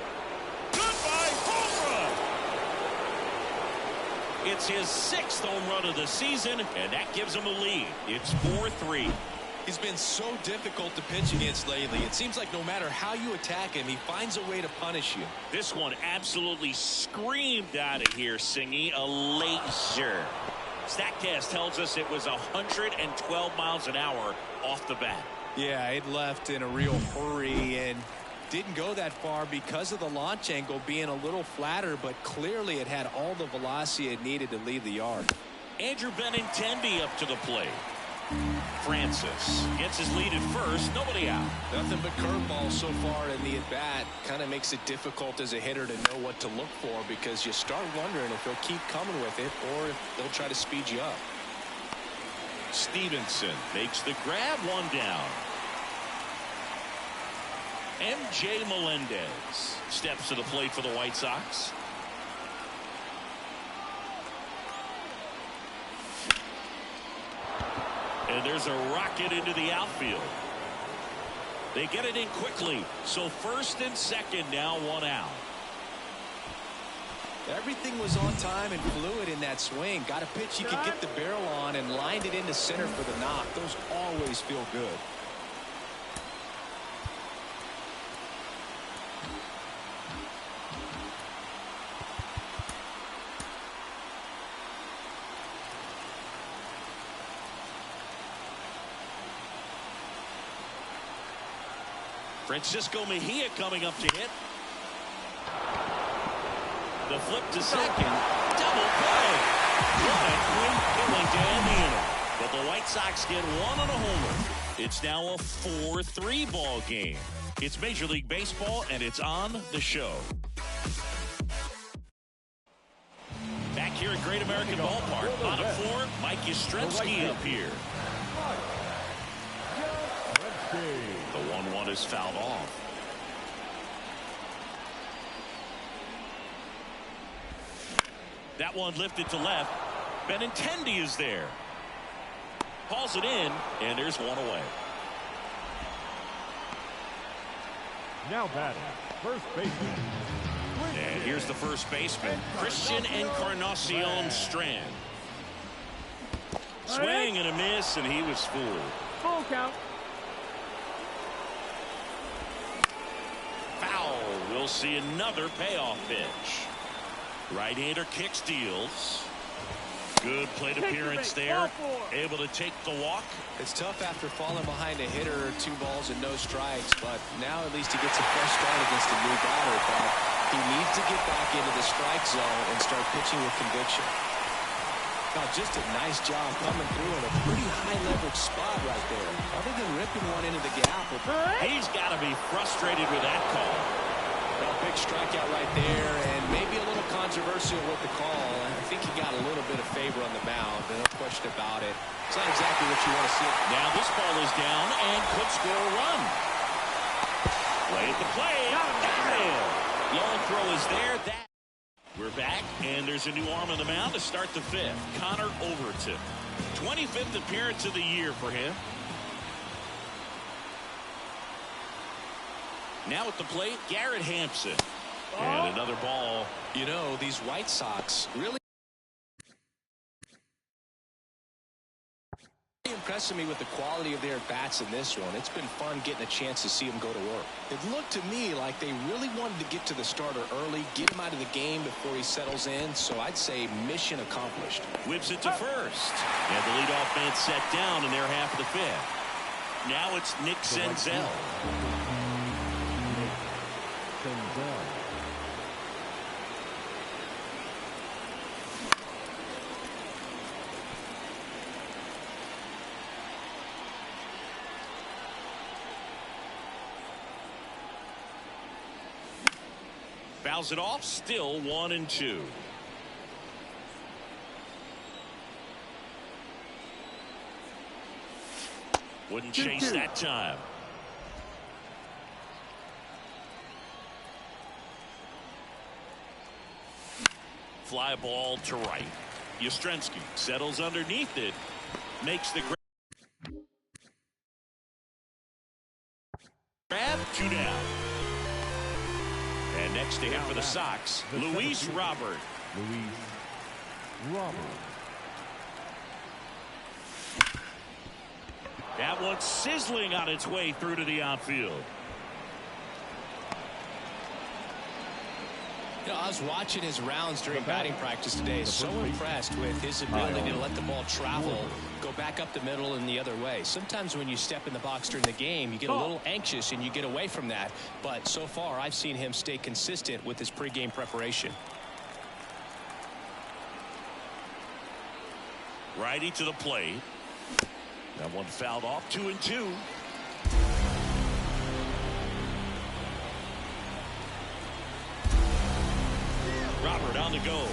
Goodbye home run. It's his 6th home run of the season, and that gives him a lead. It's 4-3. He's been so difficult to pitch against lately. It seems like no matter how you attack him, he finds a way to punish you. This one absolutely screamed out of here, Singy. A laser. StatCast tells us it was 112 miles an hour off the bat. Yeah, it left in a real hurry and didn't go that far because of the launch angle being a little flatter, but clearly it had all the velocity it needed to leave the yard. Andrew Benintendi up to the plate. Francis gets his lead at first. Nobody out. Nothing but curveballs so far in the at-bat. Kind of makes it difficult as a hitter to know what to look for because you start wondering if they'll keep coming with it or if they'll try to speed you up. Stevenson makes the grab, 1 down. MJ Melendez steps to the plate for the White Sox. And there's a rocket into the outfield. They get it in quickly. So first and second now, 1 out. Everything was on time and fluid in that swing. Got a pitch you could get the barrel on and lined it into center for the knock. Those always feel good. Francisco Mejia coming up to hit. The flip to second. Double play. What a great killing to end the inning. But the White Sox get 1 on a homer. It's now a 4-3 ball game. It's Major League Baseball, and it's on the show. Back here at Great American Ballpark. Bottom 4, Mike Yastrzemski up here. The 1-1 is fouled off. That one lifted to left. Benintendi is there. Hauls it in, and there's 1 away. Now batting, first baseman. And here's the first baseman, Christian Encarnacion Strand. Swing and a miss, and he was fooled. Full count. Foul. We'll see another payoff pitch. Right-hander kick steals. Good plate appearance there. Able to take the walk. It's tough after falling behind a hitter, 2 balls and no strikes, but now at least he gets a fresh start against a new batter. But he needs to get back into the strike zone and start pitching with conviction. Now, just a nice job coming through in a pretty high-leverage spot right there. Other than ripping one into the gap. He's got to be frustrated with that call. Well, big strikeout right there, and maybe a little controversial with the call. I think he got a little bit of favor on the mound, no question about it. It's not exactly what you want to see. Now this ball is down and could score a run. Way at the plate. Got him. Long throw is there. We're back, and there's a new arm on the mound to start the fifth. Connor Overton. 25th appearance of the year for him. Now at the plate, Garrett Hampson. And another ball. You know, these White Sox really impressing me with the quality of their bats in this one. It's been fun getting a chance to see them go to work. It looked to me like they really wanted to get to the starter early, get him out of the game before he settles in, so I'd say mission accomplished. Whips it to first. And the leadoff man set down in their half of the fifth. Now it's Nick Senzel. Fouls it off, still 1-2. Wouldn't chase that time. Fly ball to right. Yastrzemski settles underneath it. Makes the grab. 2 down. And next to him for the Sox, Luis Robert. That one's sizzling on its way through to the outfield. You know, I was watching his rounds during batting practice today. So impressed with his ability to let the ball travel, go back up the middle and the other way. Sometimes when you step in the box during the game, you get a little anxious and you get away from that. But so far, I've seen him stay consistent with his pregame preparation. Righty to the plate. That one fouled off. 2-2. Robert on the go.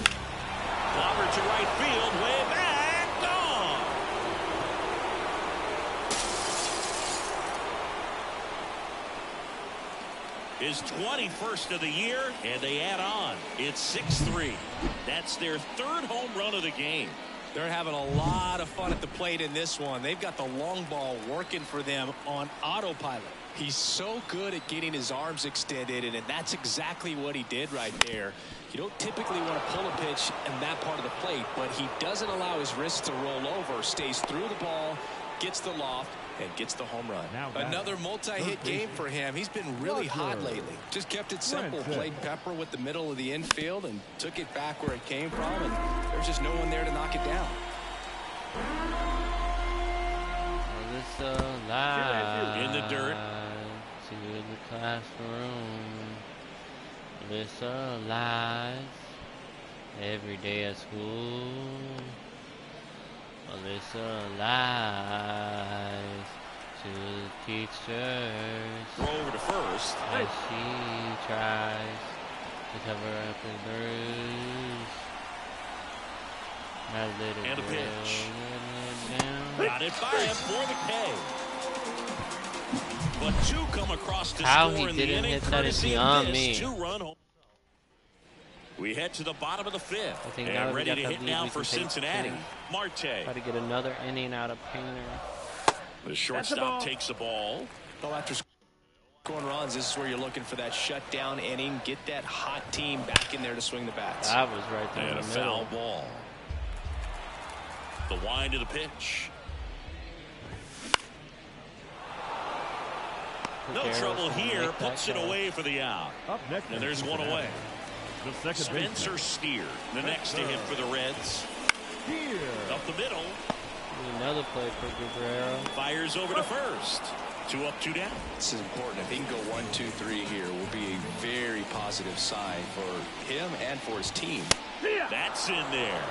Clobber to right field. Way back. Gone. His 21st of the year, and they add on. It's 6-3. That's their third home run of the game. They're having a lot of fun at the plate in this one. They've got the long ball working for them on autopilot. He's so good at getting his arms extended, and that's exactly what he did right there. You don't typically want to pull a pitch in that part of the plate, but he doesn't allow his wrists to roll over, stays through the ball, gets the loft, and gets the home run. Another multi-hit game for him. He's been really hot lately. Just kept it simple. Played pepper with the middle of the infield and took it back where it came from, and there's just no one there to knock it down. In the dirt. To the classroom. Alyssa lies every day at school. Alyssa lies to the teachers. Throw over to first. As she tries to cover up the bruise. And a pitch. Got it by him for the K. But two come across to How score he in the didn't inning. hit that is Courtesy of beyond this me. Two-run home. We head to the bottom of the fifth. I think now And that we ready got to that hit lead, now we for can take Cincinnati. 10. Marte. Try to get another inning out of Painter. The shortstop takes the ball. Well, after scoring runs, this is where you're looking for that shutdown inning. Get that hot team back in there to swing the bats. That was right there And in a the foul middle. ball. The wind of the pitch. No trouble here. Puts it away for the out. And there's one away. Spencer Steer, the next to hit for the Reds. Up the middle. Another play for Guerrero. Fires over to first. 2 up, 2 down. This is important. If he can go 1, 2, 3 here, will be a very positive sign for him and for his team. That's in there.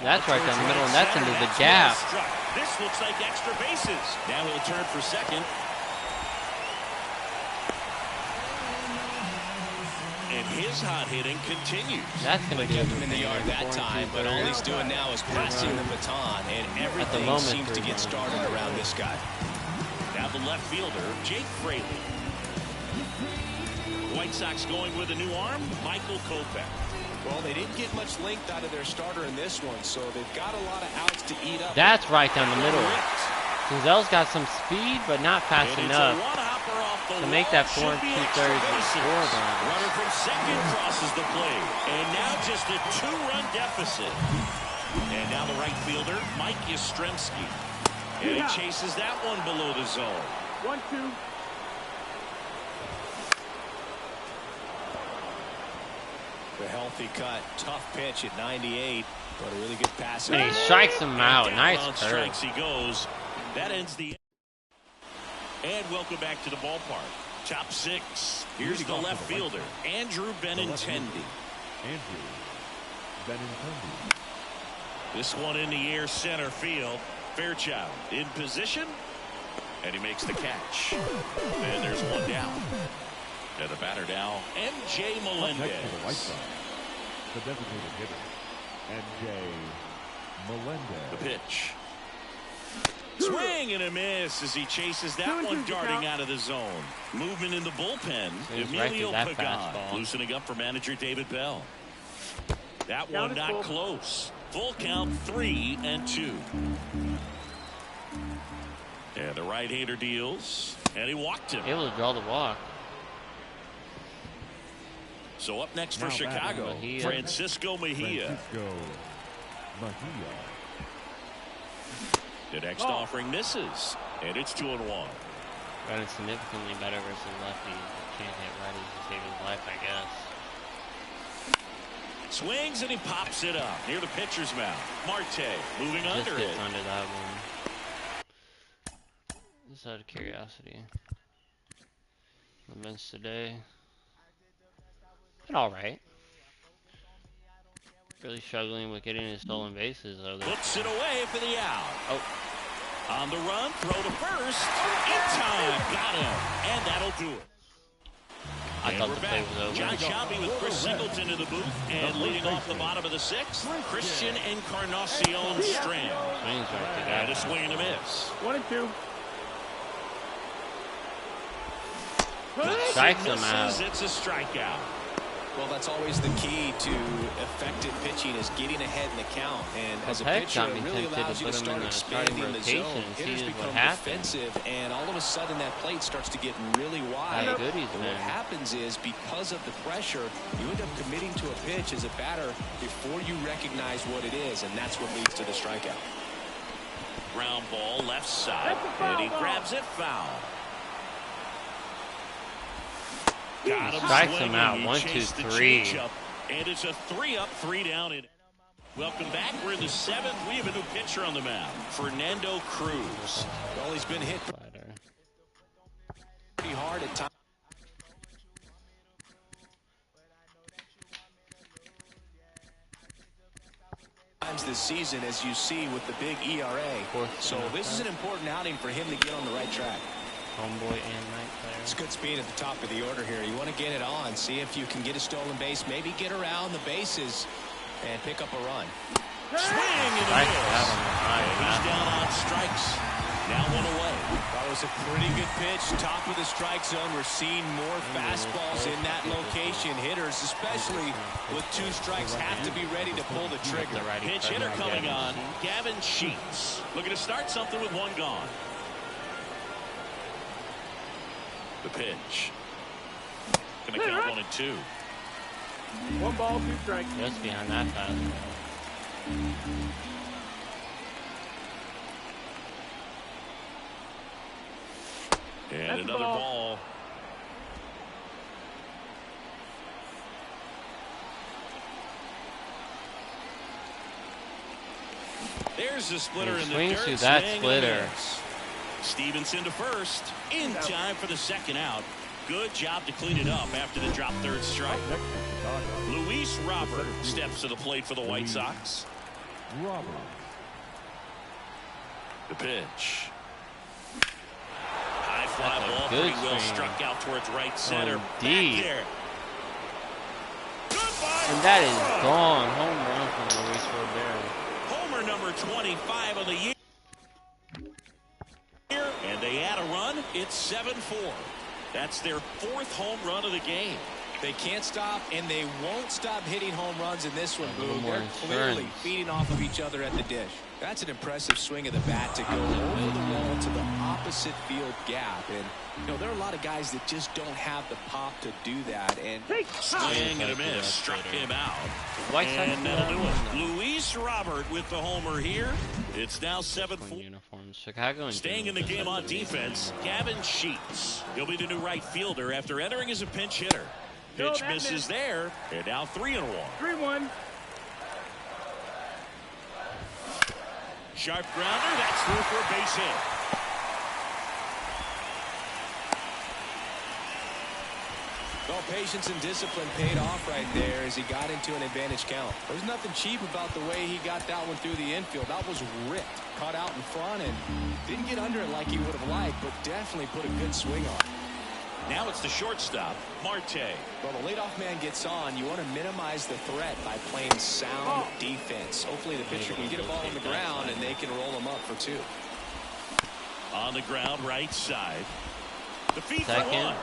That's right down the middle, and that's into the gap. This looks like extra bases. Now he'll turn for second. And his hot hitting continues. That's going to kept him in the yard that time, but all he's doing now is passing the baton, and everything seems to get started around this guy. Now the left fielder, Jake Fraley. White Sox going with a new arm, Michael Kopech. Well, they didn't get much length out of their starter in this one, so they've got a lot of outs to eat up. That's right down the middle. Gonzalez got some speed, but not fast enough to make that 4 2/3 score. Runner from second crosses the plate, and now just a 2-run deficit. And now the right fielder, Mike Yastrzemski, and he chases that one below the zone. 1-2. The healthy cut, tough pitch at 98, but a really good pass. And he strikes him out. Nice curve. Strikes he goes. That ends the. And welcome back to the ballpark. Top 6. Here's the left fielder, Andrew Benintendi. This one in the air, center field. Fairchild in position, and he makes the catch. And there's one down. And the batter now, M.J. Melendez. The designated hitter, M.J. Melendez. The pitch. Swing and a miss as he chases that one darting out of the zone. Movement in the bullpen. Emilio Pagan loosening up for manager David Bell. That one not close. Full count, 3-2. And the right-hander deals, and he walked him. Able to draw the walk. So up next for Chicago, Francisco Mejia. The next offering misses, and it's 2-1. Running significantly better versus lefty. Can't hit righties to save his life, I guess. Swings and he pops it up near the pitcher's mouth. Marte moving Just under gets it. under that one. Just out of curiosity. Events today. Been alright. Really struggling with getting his stolen bases though. Puts it away for the out. Oh. On the run, throw to first. In time, got him. And that'll do it. I thought the play was over. John Shelby with Chris Singleton in the booth, and leading off the bottom of the 6th, Christian Encarnacion Strand. Swings right to And a swing and a miss. 1-2. Strikes him out. It's a strikeout. Well, that's always the key to effective pitching, is getting ahead in the count. And as a pitcher, it really allows you to start expanding the zone. Hitters become defensive, and all of a sudden that plate starts to get really wide. How good he's and been. what happens is, because of the pressure, you end up committing to a pitch as a batter before you recognize what it is, and that's what leads to the strikeout. Ground ball left side, and he grabs it foul. Strikes him out. 1, 2, 3. And it's a 3-up, 3-down. Welcome back. We're in the 7th. We have a new pitcher on the mound, Fernando Cruz. Well, he's been hit pretty hard at times this season, as you see with the big ERA. So this is an important outing for him to get on the right track. Homeboy and night player. It's good speed at the top of the order here. You want to get it on, see if you can get a stolen base, maybe get around the bases and pick up a run. Swing and a miss. He's down on strikes. Now one away. That was a pretty good pitch. Top of the strike zone. We're seeing more fastballs in that location. Hitters, especially with 2 strikes, have to be ready to pull the trigger. Pitch hitter coming on, Gavin Sheets. Looking to start something with 1 gone. The pitch. Gonna count 1 and 2. 1 ball, 2 strikes. Just behind that fastball. And That's another ball. There's the splitter in the swings dirt. through that Swing splitter. Stevenson to first. In time for the 2nd out. Good job to clean it up after the drop 3rd strike. Luis Robert steps to the plate for the White Sox. Roberts. The pitch. High fly ball, good pretty well swing. struck out towards right center. Indeed. Back there. And that is gone. Home run from Luis Robert. Homer number 25 of the year. And they add a run. It's 7-4. That's their 4th home run of the game. They can't stop, and they won't stop hitting home runs in this one, A little Boo. more They're clearly insurance. feeding off of each other at the dish. That's an impressive swing of the bat to go over the wall to the opposite field gap. And, you know, there are a lot of guys that just don't have the pop to do that. And Swing and a miss. Struck him out. White Sox And that'll do it. Luis Robert with the homer here. It's now 7-4. Uniforms. Chicago and Staying in the game on defense, Gavin Sheets. He'll be the new right fielder after entering as a pinch hitter. Pitch misses there, and now 3-1. 3-1. Sharp grounder, that's through for a base hit. well, patience and discipline paid off right there as he got into an advantage count. There's nothing cheap about the way he got that one through the infield. That was ripped, caught out in front, and didn't get under it like he would have liked, but definitely put a good swing on. Now it's the shortstop, Marte. Well, the leadoff man gets on. You want to minimize the threat by playing sound defense. Hopefully the pitcher can get a ball on the ground and they can roll him up for 2. On the ground, right side. The feed for Second. 1.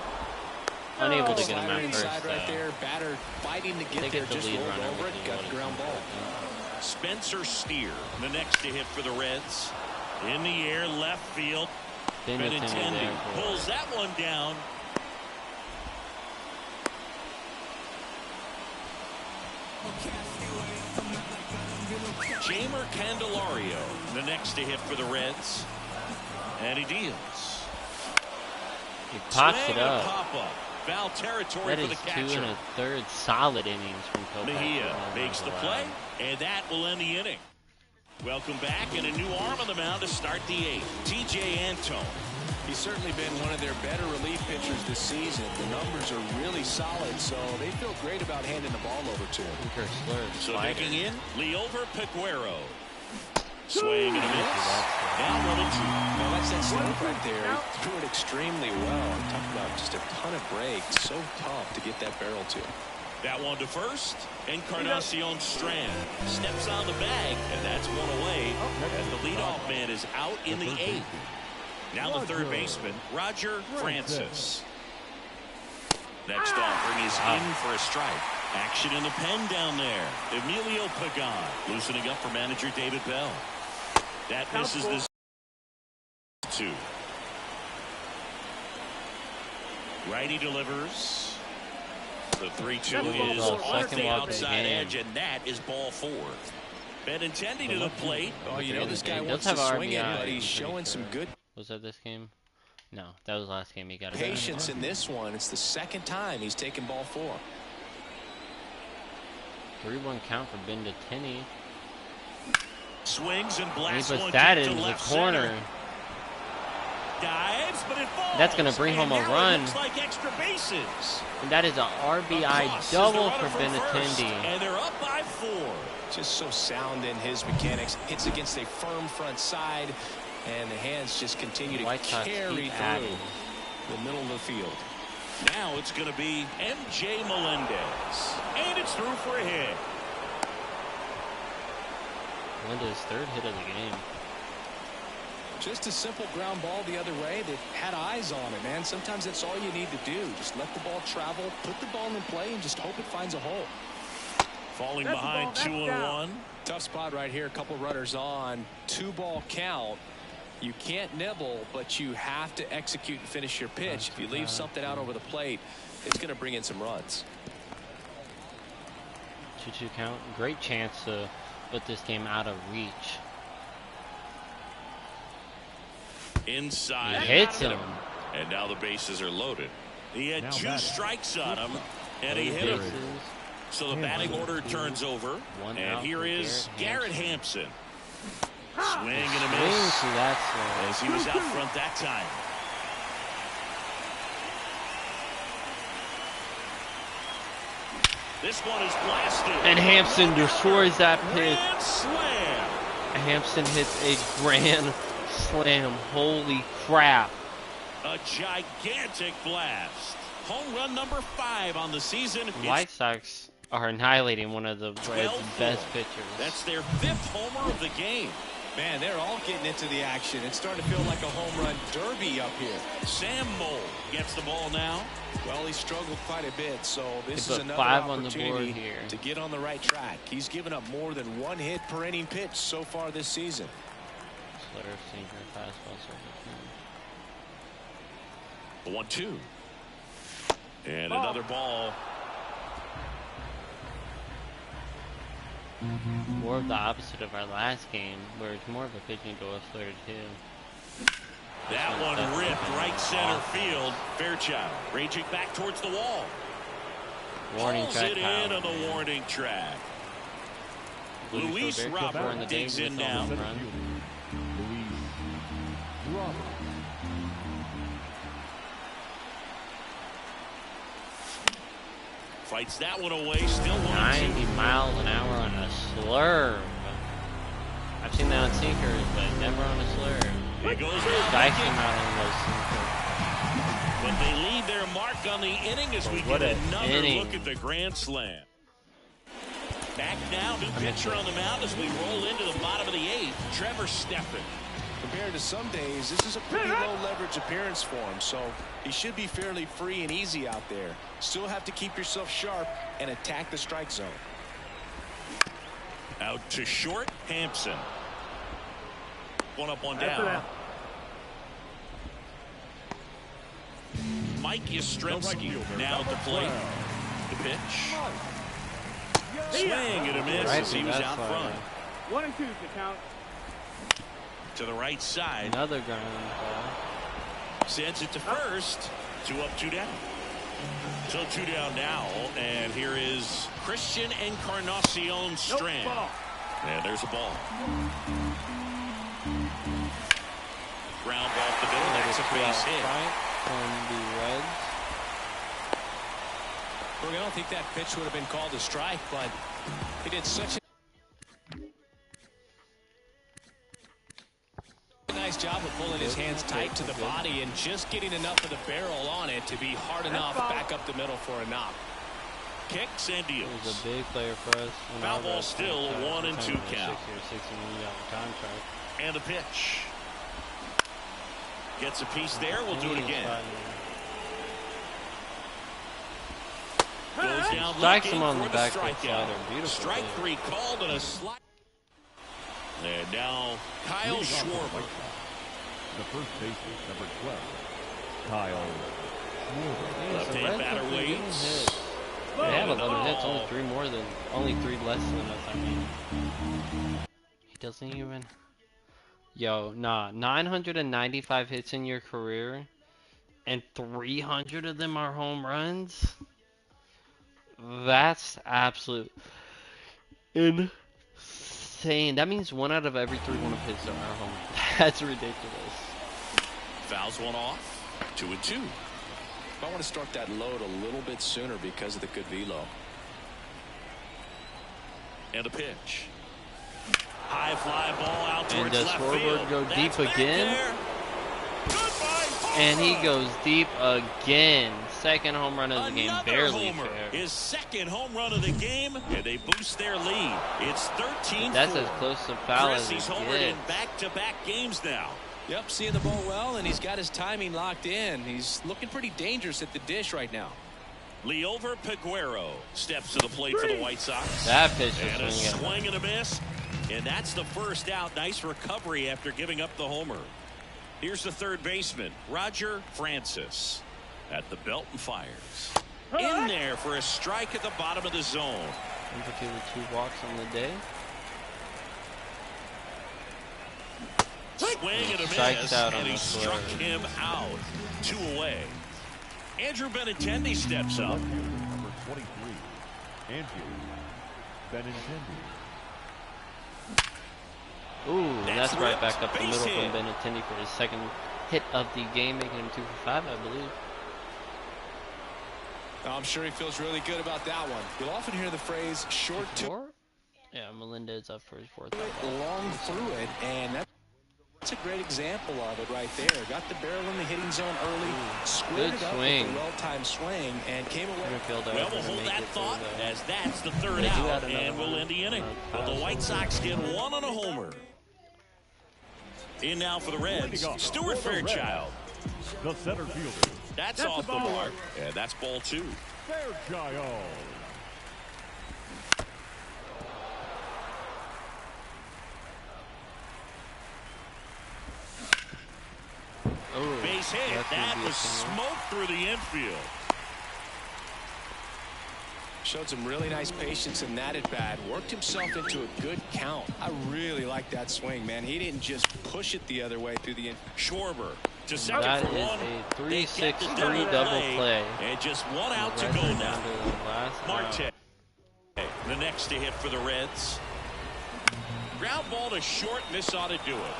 Unable to get him Slider at first. inside right there. Batter fighting to They get there. get the Just lead rolled runner over with it. the Got the ground ball. Spencer Steer, the next to hit for the Reds. In the air, left field. Benintendi pulls that one down. Jamer Candelario, the next to hit for the Reds. And he deals. He pops Swing it and a up. pop-up. Foul territory That for is the 2 catcher.1/3 solid innings from Kopak. Mejia makes the play, and that will end the inning. Welcome back, and a new arm on the mound to start the 8th. TJ Antone. He's certainly been one of their better relief pitchers this season. The numbers are really solid, so they feel great about handing the ball over to him. So taking in Leover Peguero. Swing and a miss. Now 1-2. Well, that's that slope right there. He threw it extremely well. Talk about just a ton of break. So tough to get that barrel to. That one to first. Encarnacion Strand steps on the bag, and that's one away. As the leadoff man is out in the 8th. Now the third baseman, Roger Francis. Next offering is in for a strike. Action in the pen down there. Emilio Pagan loosening up for manager David Bell. That misses the 2. Righty delivers. The 3-2 is off the outside edge, and that is ball 4. Benintendi to the plate. Oh, you know this guy He wants does to have swing it, RBI, but he's I'm pretty showing some sure. good Was that this game? No, that was last game. He got it. patience in this one. It's the second time he's taken ball 4. 3-1 count for Benintendi. Swings and He blasts puts one that deep to into the left corner. center. Dives, but it falls. That's gonna bring home a And now run. It looks like extra bases. And that is an RBI Across is the double runner for from first, Benintendi. and they're up by 4. Just so sound in his mechanics. Hits against a firm front side, and the hands just continue to White Sox carry keep through adding. the middle of the field. Now it's going to be MJ Melendez. And it's through for a hit. Linda's 3rd hit of the game. Just a simple ground ball the other way that had eyes on it, man. Sometimes that's all you need to do. Just let the ball travel, put the ball in play, and just hope it finds a hole. Falling That's the behind ball, that's 2-1. Tough spot right here. A couple runners on. 2-ball count. You can't nibble, but you have to execute and finish your pitch. If you leave something out over the plate, it's going to bring in some runs. 2-2 count. Great chance to put this game out of reach. Inside. He hits him. And now the bases are loaded. He had Now 2 batting. strikes on him, and he hit him. Bases. So the batting order turns over. One And out here for is Garrett Hampson. Hampson. Swing and a Swing miss. to that swing. As he was out front that time. This one is blasted. And Hampson destroys that pitch. Grand slam. Hampson hits a grand slam. Holy crap. A gigantic blast. Home run number 5 on the season. White Sox are annihilating one of the Reds' best pitchers. That's their 5th homer of the game. Man, they're all getting into the action. It's starting to feel like a home run derby up here. Sam Moll gets the ball now. Well, he struggled quite a bit, so this They is put another 5 on the board opportunity here. to get on the right track. He's given up more than 1 hit per inning pitch so far this season. Slur, sinker, fastball, circle. 1-2. And another ball. More of the opposite of our last game, where it's more of a pitching to a slur too. That one ripped right center field. Fairchild raging back towards the wall. Warning Pulls track it power, in on the man. warning track. Luis Luis Roberto Robert in the digs day in with now. home Center run. fielder, Luis Robert. Fights that one away. Still 1-2. 90 miles an hour on a slurve. I've seen that on sinkers, but never on a slurve. It goes Dikes him out on those sinkers. But they leave their mark on the inning as we What get an another inning. look at the grand slam. Back now, new pitcher on the mound as we roll into the bottom of the 8th. Trevor Steffen. Compared to some days, this is a pretty low leverage appearance for him, so he should be fairly free and easy out there. Still have to keep yourself sharp and attack the strike zone. Out to short, Hampson. One up, one After down. that. Mike Yastrzemski now at the plate. The pitch. Swing and a miss Right as he to was that out side. front. 1-2 to count. To the right side. Another ground ball. Sends it to first. 2 up, 2 down. So 2 down now. And here is Christian Encarnacion Strand. Ball. And there's a ball. Ground off the middle. That's a base hit. From the Reds. Well, I don't think that pitch would have been called a strike, but he did such a nice job of pulling his hands tight to the body and just getting enough of the barrel on it to be hard enough back up the middle for a knock. Kicks and He was deals. a big player for us. when Foul I was ball at still, contract. 1 and 2 Sometime in count. 60 or 60 when we got the contract. And the pitch. Gets a piece there. We'll do it again. Goes down Strikes looking him on for the the back foot strikeout. slider. Beautiful Strike play. 3 called and a slide. And now Kyle Leading off the Schwarber. White Sox, the first baseman, number 12, Kyle Schwarber. Left-hand batter waits. They have And 11 hits, ball. only 3 less than us. I mean, he doesn't even. Yo, nah, 995 hits in your career, and 300 of them are home runs. That's absolute insane. That means 1 out of every 3 one of his are home. That's ridiculous. Fouls one off. 2 and 2. I want to start that load a little bit sooner because of the good velo. And a pitch. High fly ball out And towards does left Schwarber field. go That's deep back again? there. Goodbye. And he goes deep again. Second home run of the game, Another barely homer. fair. His second home run of the game, and they boost their lead. It's 13-4. That's as close to foul as He's it homered in gets. back-to-back games now. Yep, seeing the ball well, and he's got his timing locked in. He's looking pretty dangerous at the dish right now. Leover Peguero steps to the plate for the White Sox. That pitch And a was swinging. swing and a miss. And that's the first out. Nice recovery after giving up the homer. Here's the third baseman, Roger Francis, at the belt and fires. In there for a strike at the bottom of the zone. Number 2 with 2 walks on the day. Swing and a Strikes miss, out on and he the struck slurve. him out. 2 away. Andrew Benintendi steps up. Left fielder, number 23, Andrew Benintendi. Ooh, and that's right ripped. back up the Base middle hit. from Benintendi for his second hit of the game, making him 2 for 5, I believe. I'm sure he feels really good about that one. You'll often hear the phrase short to Yeah, Melendez up for his 4th. long through it, and that's a great example of it right there. Got the barrel in the hitting zone early, squared it up with a well-timed swing, and came away. Well, we'll hold that thought as that's the 3rd out, and we'll end the inning. But the White Sox get 1 on a homer. In now for the Reds, Stuart Fairchild. The center fielder. That's off the mark, and that's ball 2. Fairchild. Base hit. That was smoke through the infield. Showed some really nice patience in that at bat. Worked himself into a good count. I really like that swing, man. He didn't just push it the other way through the Schwarber to second that for is one. A 3-6-3 double play. And just 1 out to go now. Marte, the next to hit for the Reds. Ground ball to short, and this ought to do it.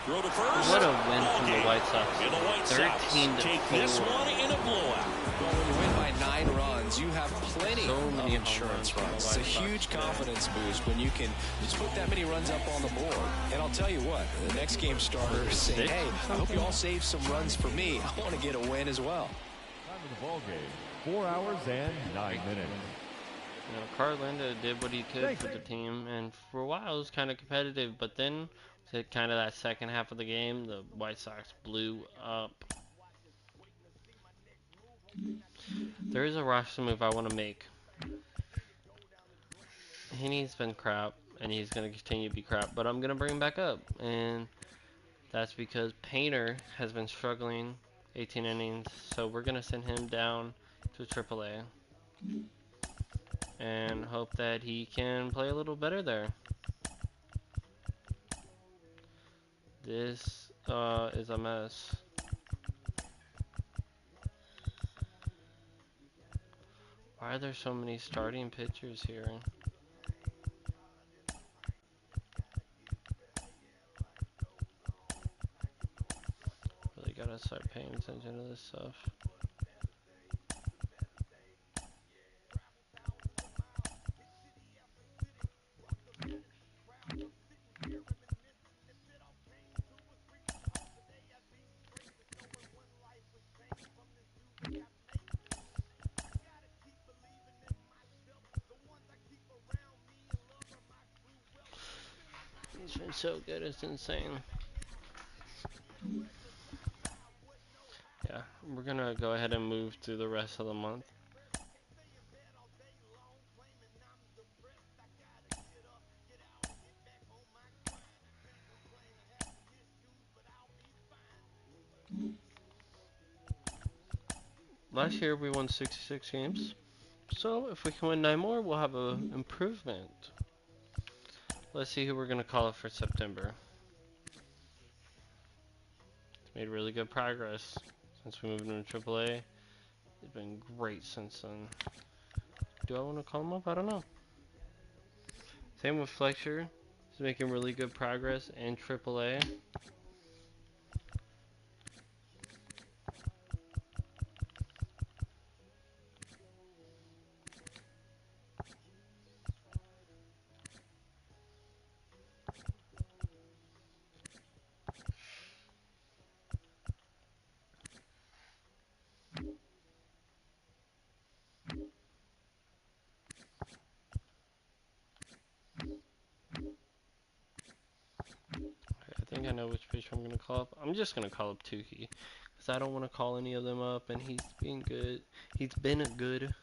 Throw to first. What a win from the White Sox. And the White Sox 13-4. take this one in a blowout. Well, when you win by 9 runs, you have plenty of insurance runs. It's a huge confidence boost when you can just put that many runs up on the board. And I'll tell you what, the next game starter is saying, hey, I hope you all save some runs for me. I want to get a win as well. Time of the ball game, 4 hours and 9 minutes. You know, Carlinda did what he could for the team, and for a while it was kind of competitive, but then to kind of that second half of the game, the White Sox blew up. There is a roster move I want to make. Heaney's been crap, and he's going to continue to be crap, but I'm going to bring him back up, and that's because Painter has been struggling 18 innings, so we're going to send him down to AAA and hope that he can play a little better there. This is a mess. Why are there so many starting pitchers here? Really gotta start paying attention to this stuff. He's been so good, it's insane. Yeah, we're gonna go ahead and move through the rest of the month. Last year we won 66 games, so if we can win 9 more, we'll have an improvement. Let's see who we're going to call up for September. It's made really good progress since we moved into AAA. It's been great since then. Do I want to call him up? I don't know. Same with Fletcher. He's making really good progress in AAA. I think I know which pitcher I'm going to call up. I'm just going to call up Tukey, because I don't want to call any of them up, and he's been good. He's been good.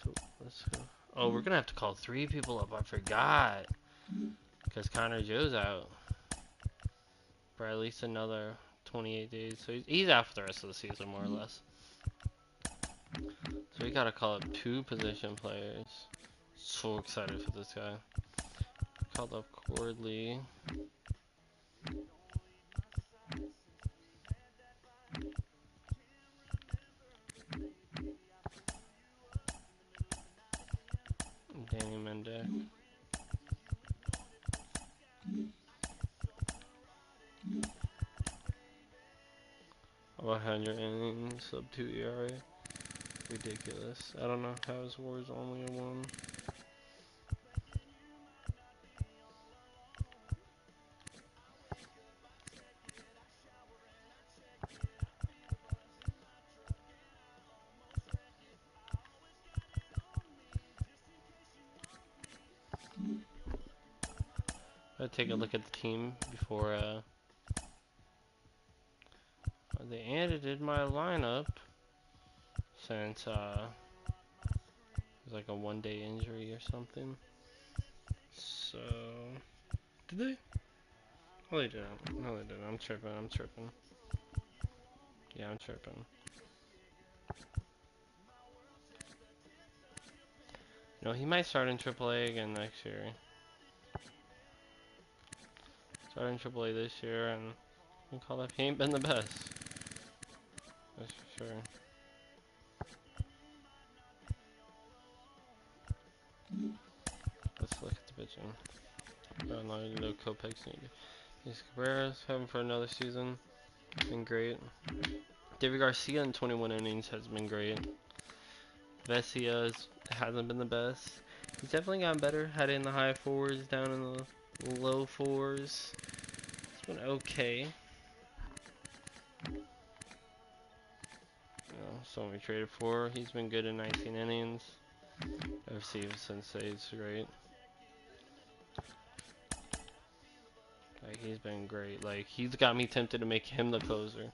So, let's go. Oh, we're going to have to call 3 people up. I forgot. Because Connor Joe's out for at least another 28 days. So he's out for the rest of the season, more or less. So we got to call up 2 position players. So excited for this guy. Called up Cordley. Danny Mendick. About 100 innings, sub 2 ERA. ridiculous. I don't know how his WAR is only a 1. I'll take a look at the team before they edited my lineup since it was like a 1-day injury or something. So did they? Oh, they didn't. No, they didn't. I'm tripping. Yeah, I'm tripping. No, he might start in AAA again next year. Start in AAA this year, and we call that he ain't been the best. That's for sure. Let's look at the pitching. Oh no, Kopech's needed. These Cabrera's having for another season. Been great. David Garcia in 21 innings has been great. Vesia hasn't been the best. He's definitely gotten better. Had it in the high 4s, down in the low 4s. It's been okay. Someone we traded for. He's been good in 19 innings. FC Sensei's great. Like, he's been great. Like, he's got me tempted to make him the closer.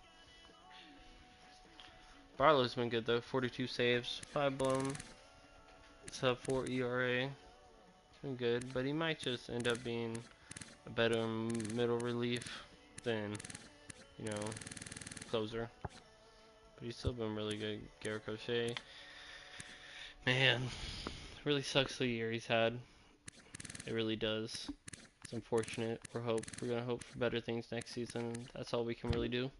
Barlow's been good though. 42 saves, 5 blown, sub 4 ERA. Been good, but he might just end up being a better middle relief than, you know, closer. But he's still been really good. Garrett Crochet. Man, really sucks the year he's had. It really does. It's unfortunate. We're gonna hope for better things next season. That's all we can really do.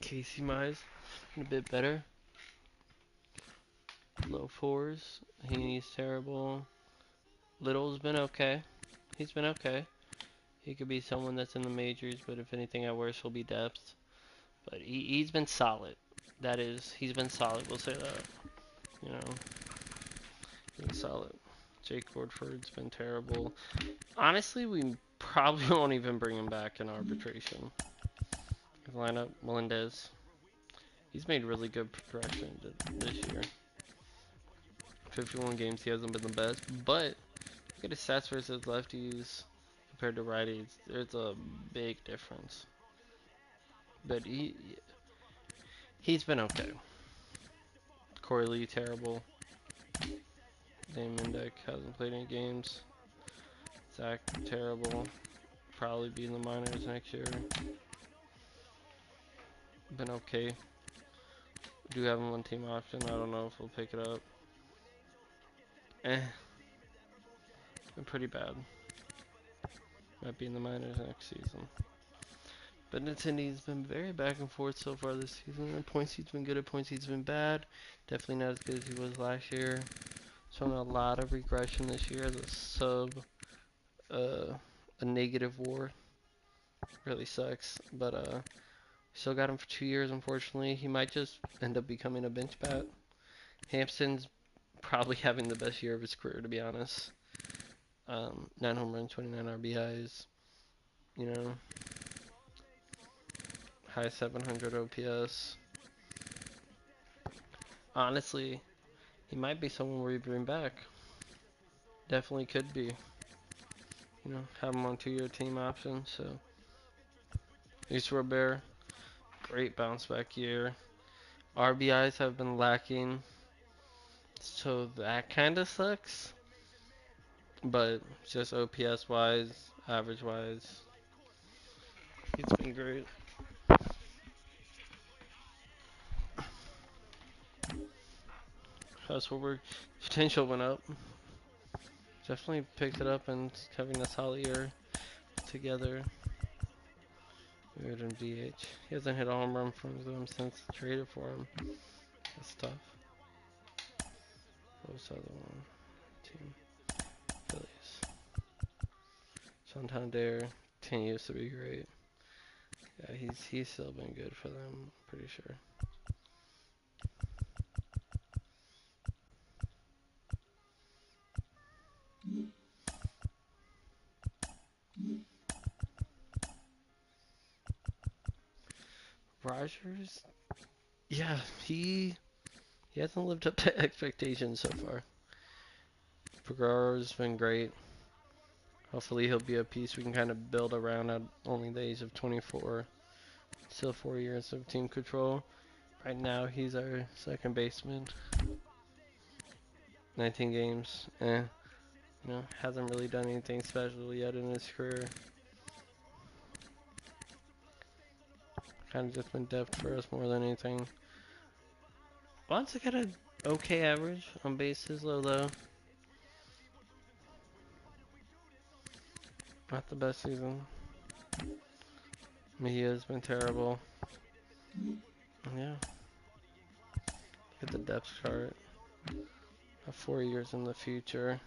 Casey Mize, a bit better. Low 4s. He's terrible. Little's been okay. He's been okay. He could be someone that's in the majors, but if anything at worst, he'll be depth. But he's been solid. That is, he's been solid. We'll say that. You know, he's solid. Jake Woodford's been terrible. Honestly, we probably won't even bring him back in arbitration. His lineup, Melendez. He's made really good progression this year. 51 games, he hasn't been the best, but look at his stats versus lefties compared to righties. There's a big difference. But he's been okay. Corey Lee, terrible. Dane Mendick hasn't played any games. Zach, terrible. Probably be in the minors next year. Been okay. Do have him on team option. I don't know if we'll pick it up. Been pretty bad. Might be in the minors next season. But Nintendo's been very back and forth so far this season. At points he's been good, at points he's been bad. Definitely not as good as he was last year. Showing a lot of regression this year as a sub, a negative WAR. Really sucks. But still got him for 2 years, unfortunately. He might just end up becoming a bench bat. Hampton's probably having the best year of his career, to be honest. 9 home runs, 29 RBIs. You know, high 700 OPS. Honestly, he might be someone we bring back. Definitely could be. You know, have him on 2-year team option. So, East Robert, great bounce back year. RBIs have been lacking, so that kind of sucks. But just OPS wise, average wise, he's been great. That's where our potential went up. Definitely picked it up and having a solid year together. We had him DH. He hasn't hit a home run from them since traded for him. That's tough. What was the other one? Team Phillies. Santander continues to be great. Yeah, he's still been good for them, I'm pretty sure. Rogers, yeah, he hasn't lived up to expectations so far. Peguero's been great. Hopefully he'll be a piece we can kind of build around at only the age of 24. Still 4 years of team control. Right now he's our second baseman. 19 games. Hasn't really done anything special yet in his career. Kind of just been depth for us more than anything. Bonds got an okay average on bases low though. Not the best season. Mia's been terrible. Yeah. Get the depth chart. 4 years in the future.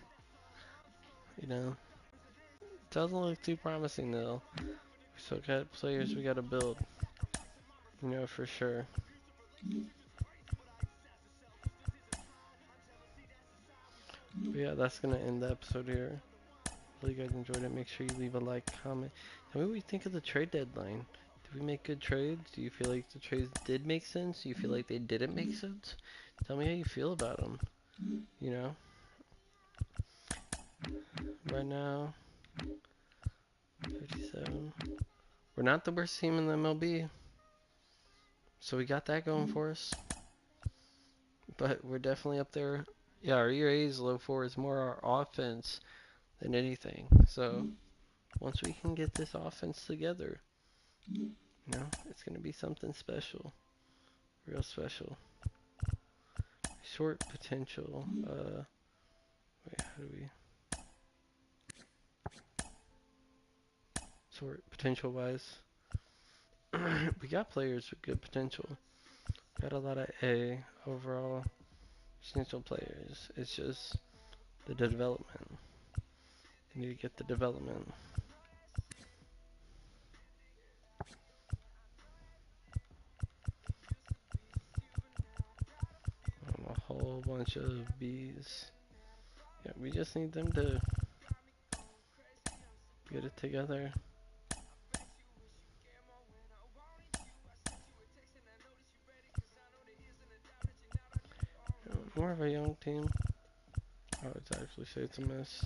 Doesn't look too promising though. We still got players we gotta build. For sure. But yeah, that's gonna end the episode here. Hopefully you guys enjoyed it. Make sure you leave a like, comment. Tell me what you think of the trade deadline. Did we make good trades? Do you feel like the trades did make sense? Do you feel like they didn't make sense? Tell me how you feel about them. Right now, 57. We're not the worst team in the MLB. So we got that going for us. But we're definitely up there. Yeah, our ERA is low 4. It's more our offense than anything. So once we can get this offense together, it's going to be something special. Real special. Short potential. Wait, how do we... Short potential wise. We got players with good potential. Got a lot of A overall potential players. It's just the development. You need to get the development. A whole bunch of B's. Yeah, we just need them to get it together. More of a young team. I would actually say it's a mess.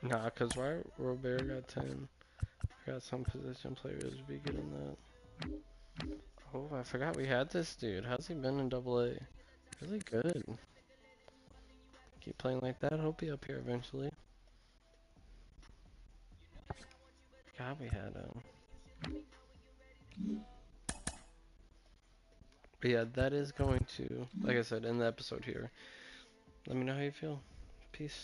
Nah, cause Robert got 10. I got some position players be getting that. Oh, I forgot we had this dude. How's he been in AA? Really good. Keep playing like that. Hope he up here eventually. God, we had him. But yeah, that is going to, like I said, end the episode here. Let me know how you feel. Peace.